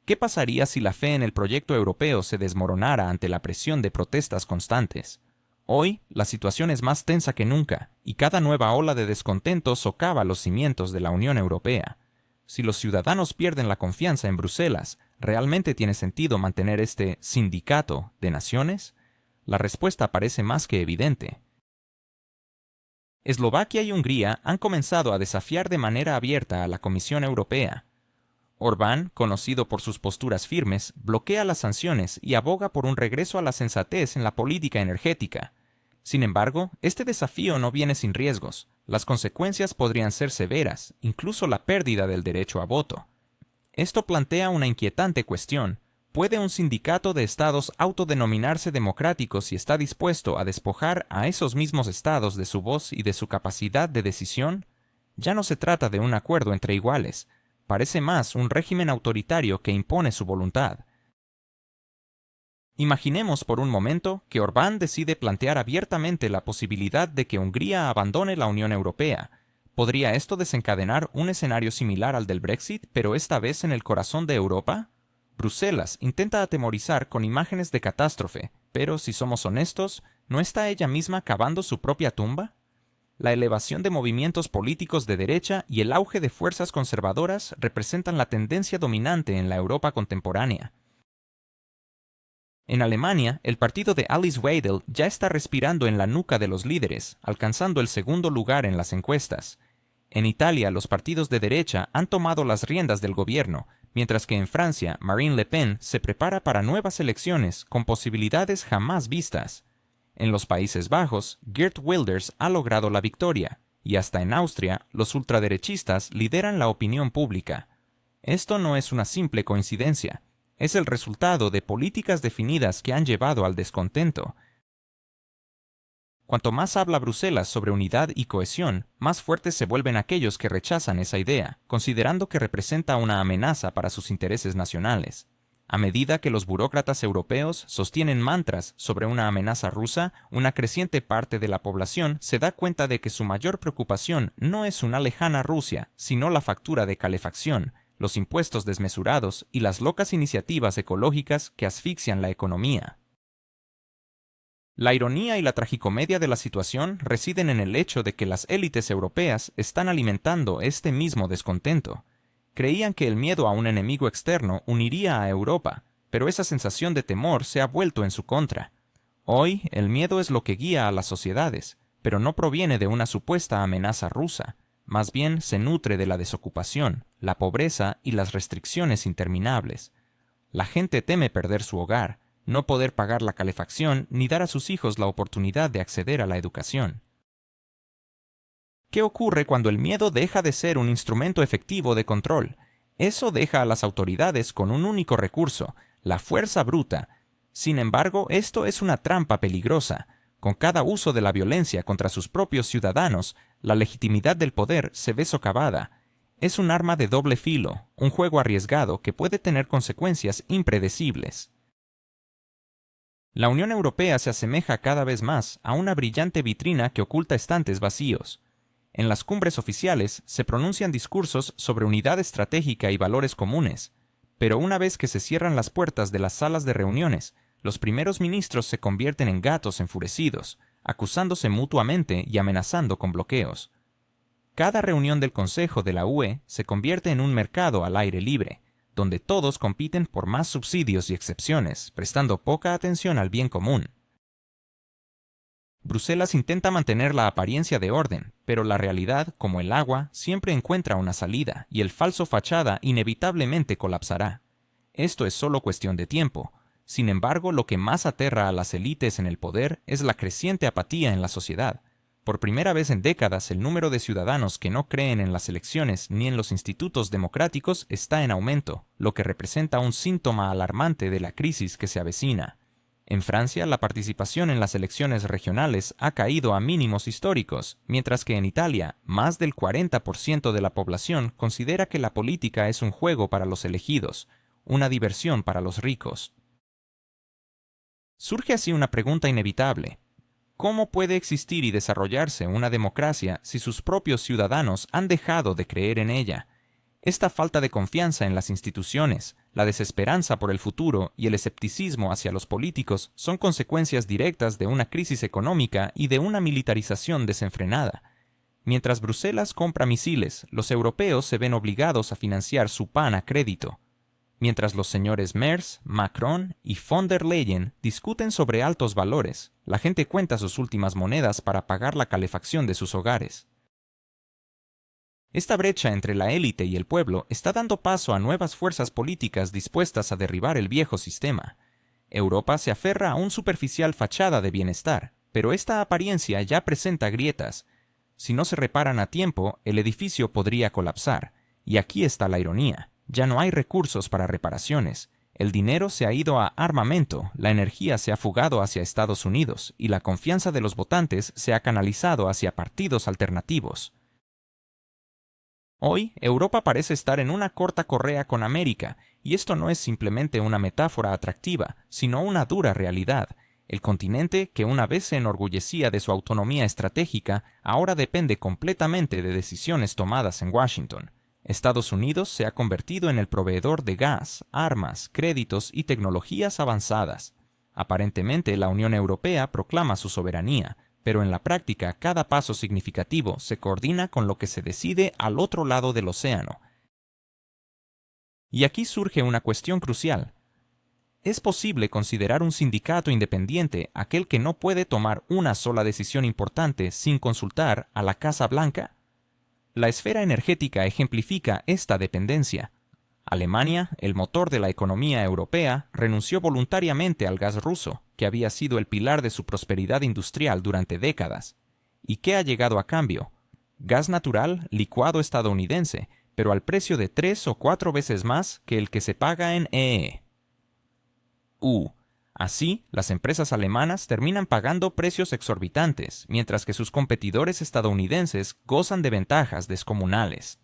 ¿Qué pasaría si la fe en el proyecto europeo se desmoronara ante la presión de protestas constantes? Hoy, la situación es más tensa que nunca, y cada nueva ola de descontento socava los cimientos de la Unión Europea. Si los ciudadanos pierden la confianza en Bruselas, ¿realmente tiene sentido mantener este sindicato de naciones? La respuesta parece más que evidente. Eslovaquia y Hungría han comenzado a desafiar de manera abierta a la Comisión Europea. Orbán, conocido por sus posturas firmes, bloquea las sanciones y aboga por un regreso a la sensatez en la política energética. Sin embargo, este desafío no viene sin riesgos. Las consecuencias podrían ser severas, incluso la pérdida del derecho a voto. Esto plantea una inquietante cuestión. ¿Puede un sindicato de estados autodenominarse democrático si está dispuesto a despojar a esos mismos estados de su voz y de su capacidad de decisión? Ya no se trata de un acuerdo entre iguales. Parece más un régimen autoritario que impone su voluntad. Imaginemos por un momento que Orbán decide plantear abiertamente la posibilidad de que Hungría abandone la Unión Europea. ¿Podría esto desencadenar un escenario similar al del Brexit, pero esta vez en el corazón de Europa? Bruselas intenta atemorizar con imágenes de catástrofe, pero si somos honestos, ¿no está ella misma cavando su propia tumba? La elevación de movimientos políticos de derecha y el auge de fuerzas conservadoras representan la tendencia dominante en la Europa contemporánea. En Alemania, el partido de Alice Weidel ya está respirando en la nuca de los líderes, alcanzando el segundo lugar en las encuestas. En Italia, los partidos de derecha han tomado las riendas del gobierno, mientras que en Francia, Marine Le Pen se prepara para nuevas elecciones con posibilidades jamás vistas. En los Países Bajos, Geert Wilders ha logrado la victoria, y hasta en Austria, los ultraderechistas lideran la opinión pública. Esto no es una simple coincidencia. Es el resultado de políticas definidas que han llevado al descontento. Cuanto más habla Bruselas sobre unidad y cohesión, más fuertes se vuelven aquellos que rechazan esa idea, considerando que representa una amenaza para sus intereses nacionales. A medida que los burócratas europeos sostienen mantras sobre una amenaza rusa, una creciente parte de la población se da cuenta de que su mayor preocupación no es una lejana Rusia, sino la factura de calefacción, los impuestos desmesurados y las locas iniciativas ecológicas que asfixian la economía. La ironía y la tragicomedia de la situación residen en el hecho de que las élites europeas están alimentando este mismo descontento. Creían que el miedo a un enemigo externo uniría a Europa, pero esa sensación de temor se ha vuelto en su contra. Hoy, el miedo es lo que guía a las sociedades, pero no proviene de una supuesta amenaza rusa. Más bien se nutre de la desocupación, la pobreza y las restricciones interminables. La gente teme perder su hogar, no poder pagar la calefacción ni dar a sus hijos la oportunidad de acceder a la educación. ¿Qué ocurre cuando el miedo deja de ser un instrumento efectivo de control? Eso deja a las autoridades con un único recurso, la fuerza bruta. Sin embargo, esto es una trampa peligrosa. Con cada uso de la violencia contra sus propios ciudadanos, la legitimidad del poder se ve socavada. Es un arma de doble filo, un juego arriesgado que puede tener consecuencias impredecibles. La Unión Europea se asemeja cada vez más a una brillante vitrina que oculta estantes vacíos. En las cumbres oficiales se pronuncian discursos sobre unidad estratégica y valores comunes, pero una vez que se cierran las puertas de las salas de reuniones, los primeros ministros se convierten en gatos enfurecidos, acusándose mutuamente y amenazando con bloqueos. Cada reunión del Consejo de la UE se convierte en un mercado al aire libre, donde todos compiten por más subsidios y excepciones, prestando poca atención al bien común. Bruselas intenta mantener la apariencia de orden, pero la realidad, como el agua, siempre encuentra una salida, y el falso fachada inevitablemente colapsará. Esto es solo cuestión de tiempo. Sin embargo, lo que más aterra a las élites en el poder es la creciente apatía en la sociedad. Por primera vez en décadas, el número de ciudadanos que no creen en las elecciones ni en los institutos democráticos está en aumento, lo que representa un síntoma alarmante de la crisis que se avecina. En Francia, la participación en las elecciones regionales ha caído a mínimos históricos, mientras que en Italia, más del 40% de la población considera que la política es un juego para los elegidos, una diversión para los ricos. Surge así una pregunta inevitable. ¿Cómo puede existir y desarrollarse una democracia si sus propios ciudadanos han dejado de creer en ella? Esta falta de confianza en las instituciones, la desesperanza por el futuro y el escepticismo hacia los políticos son consecuencias directas de una crisis económica y de una militarización desenfrenada. Mientras Bruselas compra misiles, los europeos se ven obligados a financiar su pan a crédito. Mientras los señores Merz, Macron y von der Leyen discuten sobre altos valores, la gente cuenta sus últimas monedas para pagar la calefacción de sus hogares. Esta brecha entre la élite y el pueblo está dando paso a nuevas fuerzas políticas dispuestas a derribar el viejo sistema. Europa se aferra a una superficial fachada de bienestar, Pero esta apariencia ya presenta grietas. Si no se reparan a tiempo, el edificio podría colapsar. Y aquí está la ironía. Ya no hay recursos para reparaciones. El dinero se ha ido a armamento, la energía se ha fugado hacia Estados Unidos y la confianza de los votantes se ha canalizado hacia partidos alternativos. Hoy, Europa parece estar en una corta correa con América, y esto no es simplemente una metáfora atractiva, sino una dura realidad. El continente, que una vez se enorgullecía de su autonomía estratégica, ahora depende completamente de decisiones tomadas en Washington. Estados Unidos se ha convertido en el proveedor de gas, armas, créditos y tecnologías avanzadas. Aparentemente, la Unión Europea proclama su soberanía, pero en la práctica cada paso significativo se coordina con lo que se decide al otro lado del océano. Y aquí surge una cuestión crucial. ¿Es posible considerar un sindicato independiente aquel que no puede tomar una sola decisión importante sin consultar a la Casa Blanca? La esfera energética ejemplifica esta dependencia. Alemania, el motor de la economía europea, renunció voluntariamente al gas ruso, que había sido el pilar de su prosperidad industrial durante décadas. ¿Y qué ha llegado a cambio? Gas natural licuado estadounidense, pero al precio de 3 o 4 veces más que el que se paga en EU. Así, las empresas alemanas terminan pagando precios exorbitantes, mientras que sus competidores estadounidenses gozan de ventajas descomunales.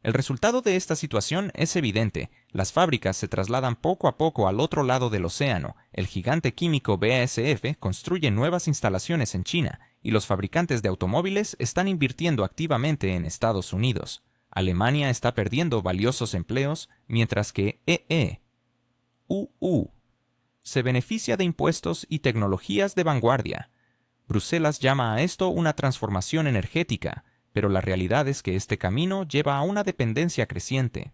El resultado de esta situación es evidente. Las fábricas se trasladan poco a poco al otro lado del océano, el gigante químico BASF construye nuevas instalaciones en China, y los fabricantes de automóviles están invirtiendo activamente en Estados Unidos. Alemania está perdiendo valiosos empleos, mientras que se beneficia de impuestos y tecnologías de vanguardia. Bruselas llama a esto una transformación energética, pero la realidad es que este camino lleva a una dependencia creciente.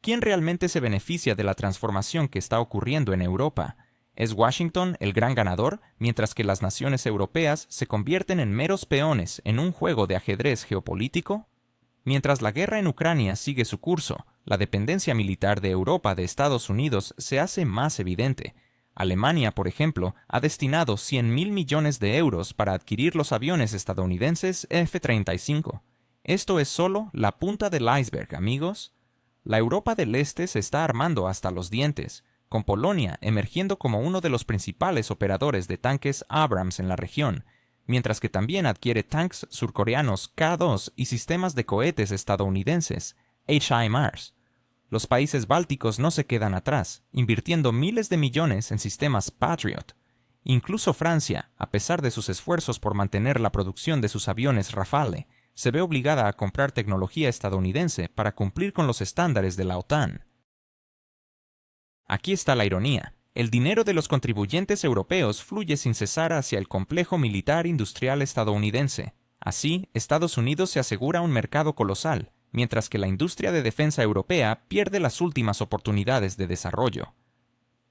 ¿Quién realmente se beneficia de la transformación que está ocurriendo en Europa? ¿Es Washington el gran ganador, mientras que las naciones europeas se convierten en meros peones en un juego de ajedrez geopolítico? Mientras la guerra en Ucrania sigue su curso, la dependencia militar de Europa de Estados Unidos se hace más evidente. Alemania, por ejemplo, ha destinado 100.000 millones de euros para adquirir los aviones estadounidenses F-35. Esto es solo la punta del iceberg, amigos. La Europa del Este se está armando hasta los dientes, con Polonia emergiendo como uno de los principales operadores de tanques Abrams en la región, mientras que también adquiere tanques surcoreanos K-2 y sistemas de cohetes estadounidenses HIMARS. Los países bálticos no se quedan atrás, invirtiendo miles de millones en sistemas Patriot. Incluso Francia, a pesar de sus esfuerzos por mantener la producción de sus aviones Rafale, se ve obligada a comprar tecnología estadounidense para cumplir con los estándares de la OTAN. Aquí está la ironía. El dinero de los contribuyentes europeos fluye sin cesar hacia el complejo militar industrial estadounidense. Así, Estados Unidos se asegura un mercado colosal, mientras que la industria de defensa europea pierde las últimas oportunidades de desarrollo.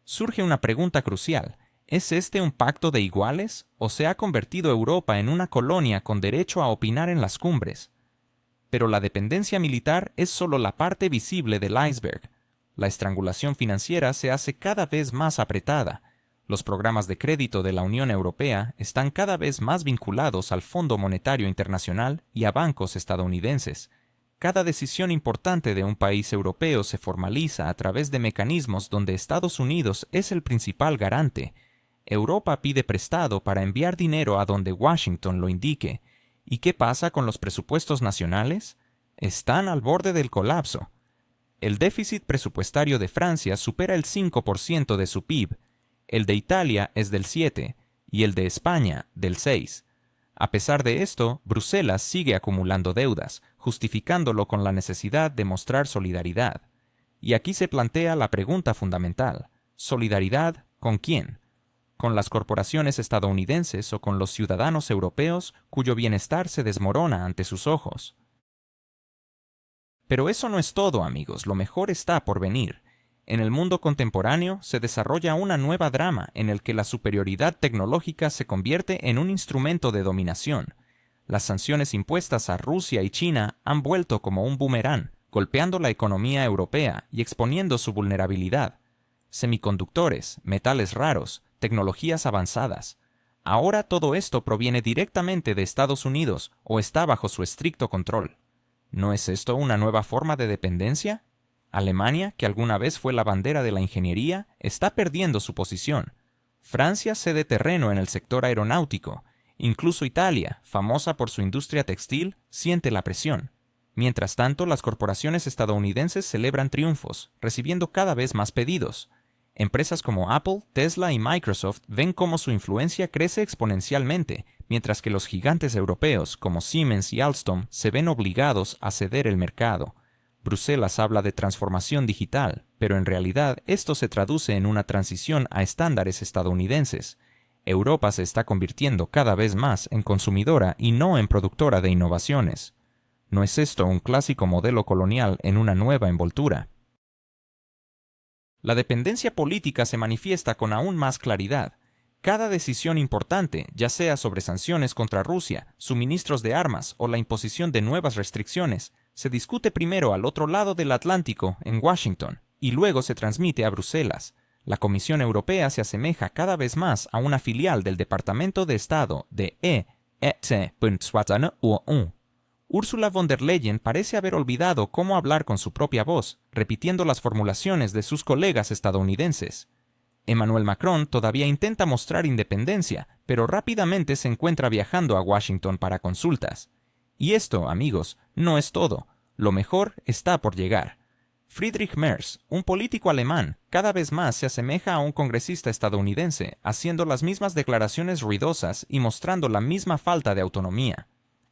Surge una pregunta crucial. ¿Es este un pacto de iguales o se ha convertido Europa en una colonia con derecho a opinar en las cumbres? Pero la dependencia militar es solo la parte visible del iceberg. La estrangulación financiera se hace cada vez más apretada. Los programas de crédito de la Unión Europea están cada vez más vinculados al Fondo Monetario Internacional y a bancos estadounidenses. Cada decisión importante de un país europeo se formaliza a través de mecanismos donde Estados Unidos es el principal garante. Europa pide prestado para enviar dinero a donde Washington lo indique. ¿Y qué pasa con los presupuestos nacionales? Están al borde del colapso. El déficit presupuestario de Francia supera el 5% de su PIB, el de Italia es del 7% y el de España del 6%. A pesar de esto, Bruselas sigue acumulando deudas, justificándolo con la necesidad de mostrar solidaridad. Y aquí se plantea la pregunta fundamental: ¿solidaridad con quién? ¿Con las corporaciones estadounidenses o con los ciudadanos europeos cuyo bienestar se desmorona ante sus ojos? Pero eso no es todo, amigos, lo mejor está por venir. En el mundo contemporáneo se desarrolla una nueva drama en el que la superioridad tecnológica se convierte en un instrumento de dominación. Las sanciones impuestas a Rusia y China han vuelto como un boomerang, golpeando la economía europea y exponiendo su vulnerabilidad. Semiconductores, metales raros, tecnologías avanzadas. Ahora todo esto proviene directamente de Estados Unidos o está bajo su estricto control. ¿No es esto una nueva forma de dependencia? Alemania, que alguna vez fue la bandera de la ingeniería, está perdiendo su posición. Francia cede terreno en el sector aeronáutico. Incluso Italia, famosa por su industria textil, siente la presión. Mientras tanto, las corporaciones estadounidenses celebran triunfos, recibiendo cada vez más pedidos. Empresas como Apple, Tesla y Microsoft ven cómo su influencia crece exponencialmente, mientras que los gigantes europeos como Siemens y Alstom se ven obligados a ceder el mercado. Bruselas habla de transformación digital, pero en realidad esto se traduce en una transición a estándares estadounidenses. Europa se está convirtiendo cada vez más en consumidora y no en productora de innovaciones. ¿No es esto un clásico modelo colonial en una nueva envoltura? La dependencia política se manifiesta con aún más claridad. Cada decisión importante, ya sea sobre sanciones contra Rusia, suministros de armas o la imposición de nuevas restricciones, se discute primero al otro lado del Atlántico, en Washington, y luego se transmite a Bruselas. La Comisión Europea se asemeja cada vez más a una filial del Departamento de Estado de EEC. Ursula von der Leyen parece haber olvidado cómo hablar con su propia voz, repitiendo las formulaciones de sus colegas estadounidenses. Emmanuel Macron todavía intenta mostrar independencia, pero rápidamente se encuentra viajando a Washington para consultas. Y esto, amigos, no es todo. Lo mejor está por llegar. Friedrich Merz, un político alemán, cada vez más se asemeja a un congresista estadounidense, haciendo las mismas declaraciones ruidosas y mostrando la misma falta de autonomía.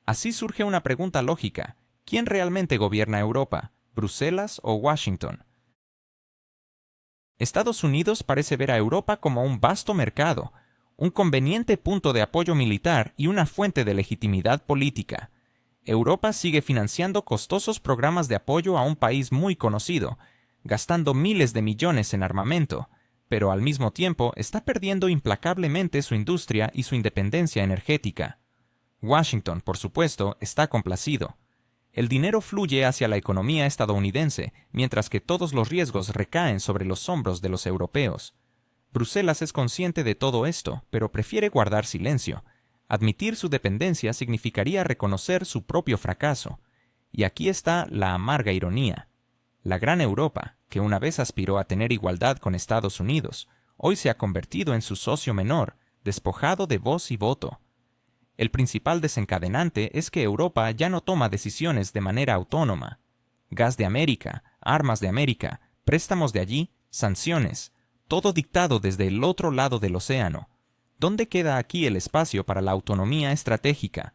Así surge una pregunta lógica: ¿quién realmente gobierna Europa? ¿Bruselas o Washington? Estados Unidos parece ver a Europa como un vasto mercado, un conveniente punto de apoyo militar y una fuente de legitimidad política. Europa sigue financiando costosos programas de apoyo a un país muy conocido, gastando miles de millones en armamento, pero al mismo tiempo está perdiendo implacablemente su industria y su independencia energética. Washington, por supuesto, está complacido. El dinero fluye hacia la economía estadounidense, mientras que todos los riesgos recaen sobre los hombros de los europeos. Bruselas es consciente de todo esto, pero prefiere guardar silencio. Admitir su dependencia significaría reconocer su propio fracaso. Y aquí está la amarga ironía. La gran Europa, que una vez aspiró a tener igualdad con Estados Unidos, hoy se ha convertido en su socio menor, despojado de voz y voto. El principal desencadenante es que Europa ya no toma decisiones de manera autónoma. Gas de América, armas de América, préstamos de allí, sanciones, todo dictado desde el otro lado del océano. ¿Dónde queda aquí el espacio para la autonomía estratégica?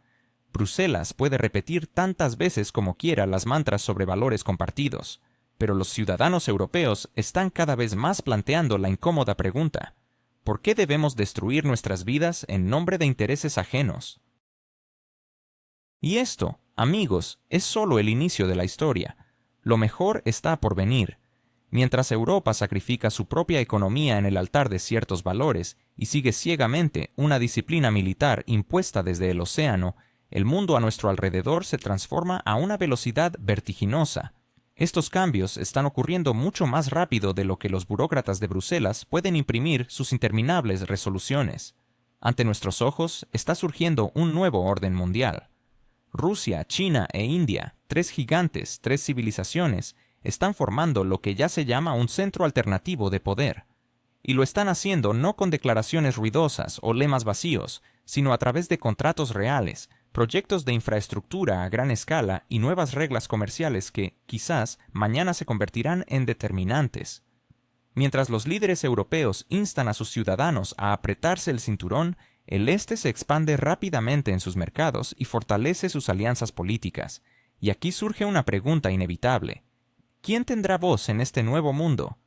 Bruselas puede repetir tantas veces como quiera las mantras sobre valores compartidos, pero los ciudadanos europeos están cada vez más planteando la incómoda pregunta: ¿por qué debemos destruir nuestras vidas en nombre de intereses ajenos? Y esto, amigos, es solo el inicio de la historia. Lo mejor está por venir. Mientras Europa sacrifica su propia economía en el altar de ciertos valores y sigue ciegamente una disciplina militar impuesta desde el océano, el mundo a nuestro alrededor se transforma a una velocidad vertiginosa. Estos cambios están ocurriendo mucho más rápido de lo que los burócratas de Bruselas pueden imprimir sus interminables resoluciones. Ante nuestros ojos está surgiendo un nuevo orden mundial. Rusia, China e India, tres gigantes, tres civilizaciones, están formando lo que ya se llama un centro alternativo de poder. Y lo están haciendo no con declaraciones ruidosas o lemas vacíos, sino a través de contratos reales, proyectos de infraestructura a gran escala y nuevas reglas comerciales que, quizás, mañana se convertirán en determinantes. Mientras los líderes europeos instan a sus ciudadanos a apretarse el cinturón, el Este se expande rápidamente en sus mercados y fortalece sus alianzas políticas. Y aquí surge una pregunta inevitable. ¿Quién tendrá voz en este nuevo mundo?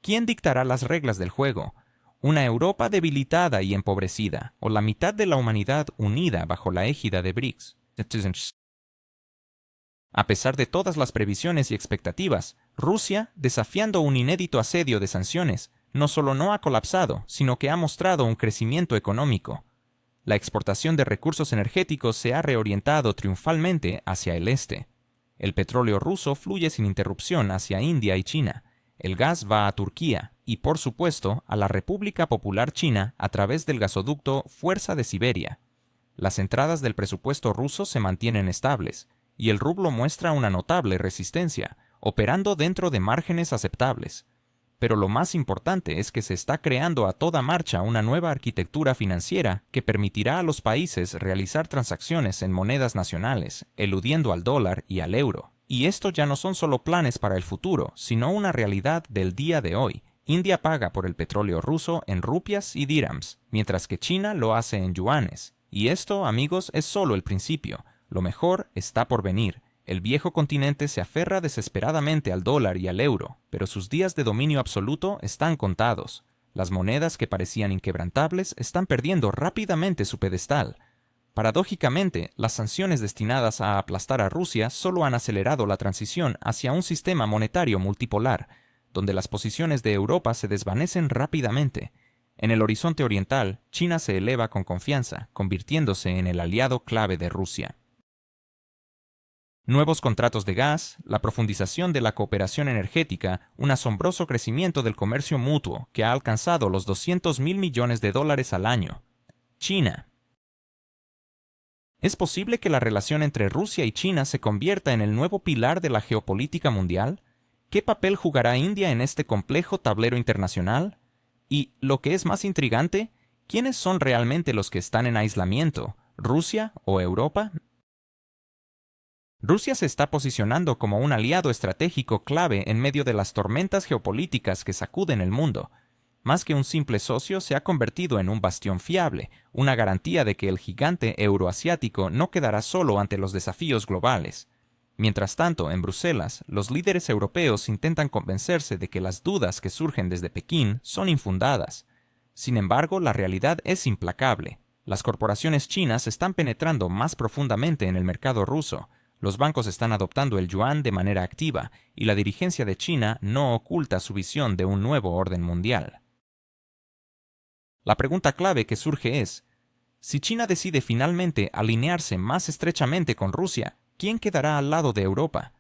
¿Quién dictará las reglas del juego? ¿Una Europa debilitada y empobrecida, o la mitad de la humanidad unida bajo la égida de BRICS? A pesar de todas las previsiones y expectativas, Rusia, desafiando un inédito asedio de sanciones, no solo no ha colapsado, sino que ha mostrado un crecimiento económico. La exportación de recursos energéticos se ha reorientado triunfalmente hacia el este. El petróleo ruso fluye sin interrupción hacia India y China. El gas va a Turquía y, por supuesto, a la República Popular China a través del gasoducto Fuerza de Siberia. Las entradas del presupuesto ruso se mantienen estables, y el rublo muestra una notable resistencia, operando dentro de márgenes aceptables. Pero lo más importante es que se está creando a toda marcha una nueva arquitectura financiera que permitirá a los países realizar transacciones en monedas nacionales, eludiendo al dólar y al euro. Y esto ya no son solo planes para el futuro, sino una realidad del día de hoy. India paga por el petróleo ruso en rupias y dirhams, mientras que China lo hace en yuanes. Y esto, amigos, es solo el principio. Lo mejor está por venir. El viejo continente se aferra desesperadamente al dólar y al euro, pero sus días de dominio absoluto están contados. Las monedas que parecían inquebrantables están perdiendo rápidamente su pedestal. Paradójicamente, las sanciones destinadas a aplastar a Rusia solo han acelerado la transición hacia un sistema monetario multipolar, donde las posiciones de Europa se desvanecen rápidamente. En el horizonte oriental, China se eleva con confianza, convirtiéndose en el aliado clave de Rusia. Nuevos contratos de gas, la profundización de la cooperación energética, un asombroso crecimiento del comercio mutuo que ha alcanzado los 200.000 millones de dólares al año. China. ¿Es posible que la relación entre Rusia y China se convierta en el nuevo pilar de la geopolítica mundial? ¿Qué papel jugará India en este complejo tablero internacional? Y, lo que es más intrigante, ¿quiénes son realmente los que están en aislamiento? ¿Rusia o Europa? Rusia se está posicionando como un aliado estratégico clave en medio de las tormentas geopolíticas que sacuden el mundo. Más que un simple socio, se ha convertido en un bastión fiable, una garantía de que el gigante euroasiático no quedará solo ante los desafíos globales. Mientras tanto, en Bruselas, los líderes europeos intentan convencerse de que las dudas que surgen desde Pekín son infundadas. Sin embargo, la realidad es implacable. Las corporaciones chinas están penetrando más profundamente en el mercado ruso. Los bancos están adoptando el yuan de manera activa, y la dirigencia de China no oculta su visión de un nuevo orden mundial. La pregunta clave que surge es, si China decide finalmente alinearse más estrechamente con Rusia, ¿quién quedará al lado de Europa?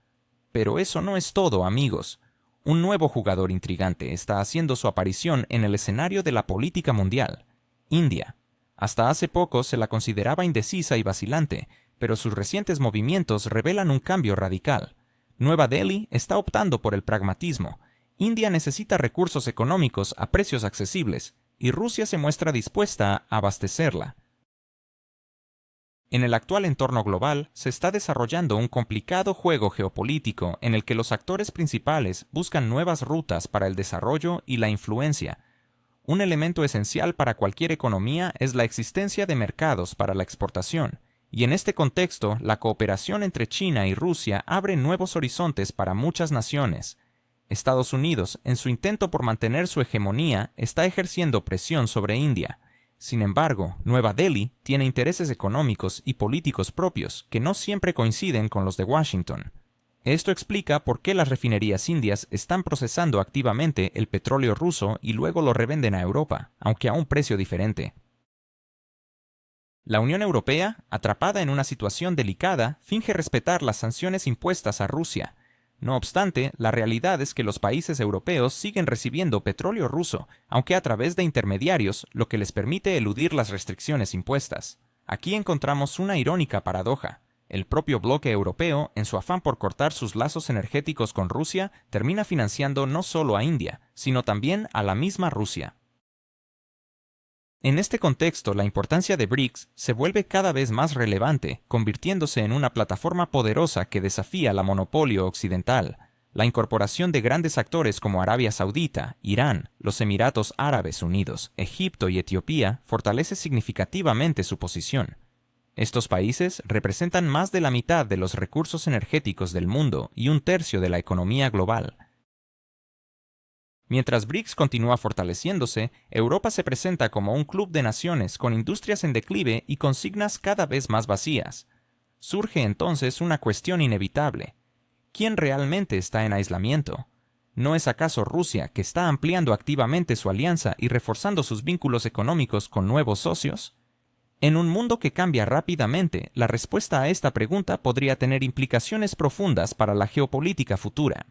Pero eso no es todo, amigos. Un nuevo jugador intrigante está haciendo su aparición en el escenario de la política mundial: India. Hasta hace poco se la consideraba indecisa y vacilante, pero sus recientes movimientos revelan un cambio radical. Nueva Delhi está optando por el pragmatismo. India necesita recursos económicos a precios accesibles, y Rusia se muestra dispuesta a abastecerla. En el actual entorno global se está desarrollando un complicado juego geopolítico en el que los actores principales buscan nuevas rutas para el desarrollo y la influencia. Un elemento esencial para cualquier economía es la existencia de mercados para la exportación. Y en este contexto, la cooperación entre China y Rusia abre nuevos horizontes para muchas naciones. Estados Unidos, en su intento por mantener su hegemonía, está ejerciendo presión sobre India. Sin embargo, Nueva Delhi tiene intereses económicos y políticos propios que no siempre coinciden con los de Washington. Esto explica por qué las refinerías indias están procesando activamente el petróleo ruso y luego lo revenden a Europa, aunque a un precio diferente. La Unión Europea, atrapada en una situación delicada, finge respetar las sanciones impuestas a Rusia. No obstante, la realidad es que los países europeos siguen recibiendo petróleo ruso, aunque a través de intermediarios, lo que les permite eludir las restricciones impuestas. Aquí encontramos una irónica paradoja. El propio bloque europeo, en su afán por cortar sus lazos energéticos con Rusia, termina financiando no solo a India, sino también a la misma Rusia. En este contexto, la importancia de BRICS se vuelve cada vez más relevante, convirtiéndose en una plataforma poderosa que desafía la monopolio occidental. La incorporación de grandes actores como Arabia Saudita, Irán, los Emiratos Árabes Unidos, Egipto y Etiopía fortalece significativamente su posición. Estos países representan más de la mitad de los recursos energéticos del mundo y un tercio de la economía global. Mientras BRICS continúa fortaleciéndose, Europa se presenta como un club de naciones con industrias en declive y consignas cada vez más vacías. Surge entonces una cuestión inevitable. ¿Quién realmente está en aislamiento? ¿No es acaso Rusia, que está ampliando activamente su alianza y reforzando sus vínculos económicos con nuevos socios? En un mundo que cambia rápidamente, la respuesta a esta pregunta podría tener implicaciones profundas para la geopolítica futura.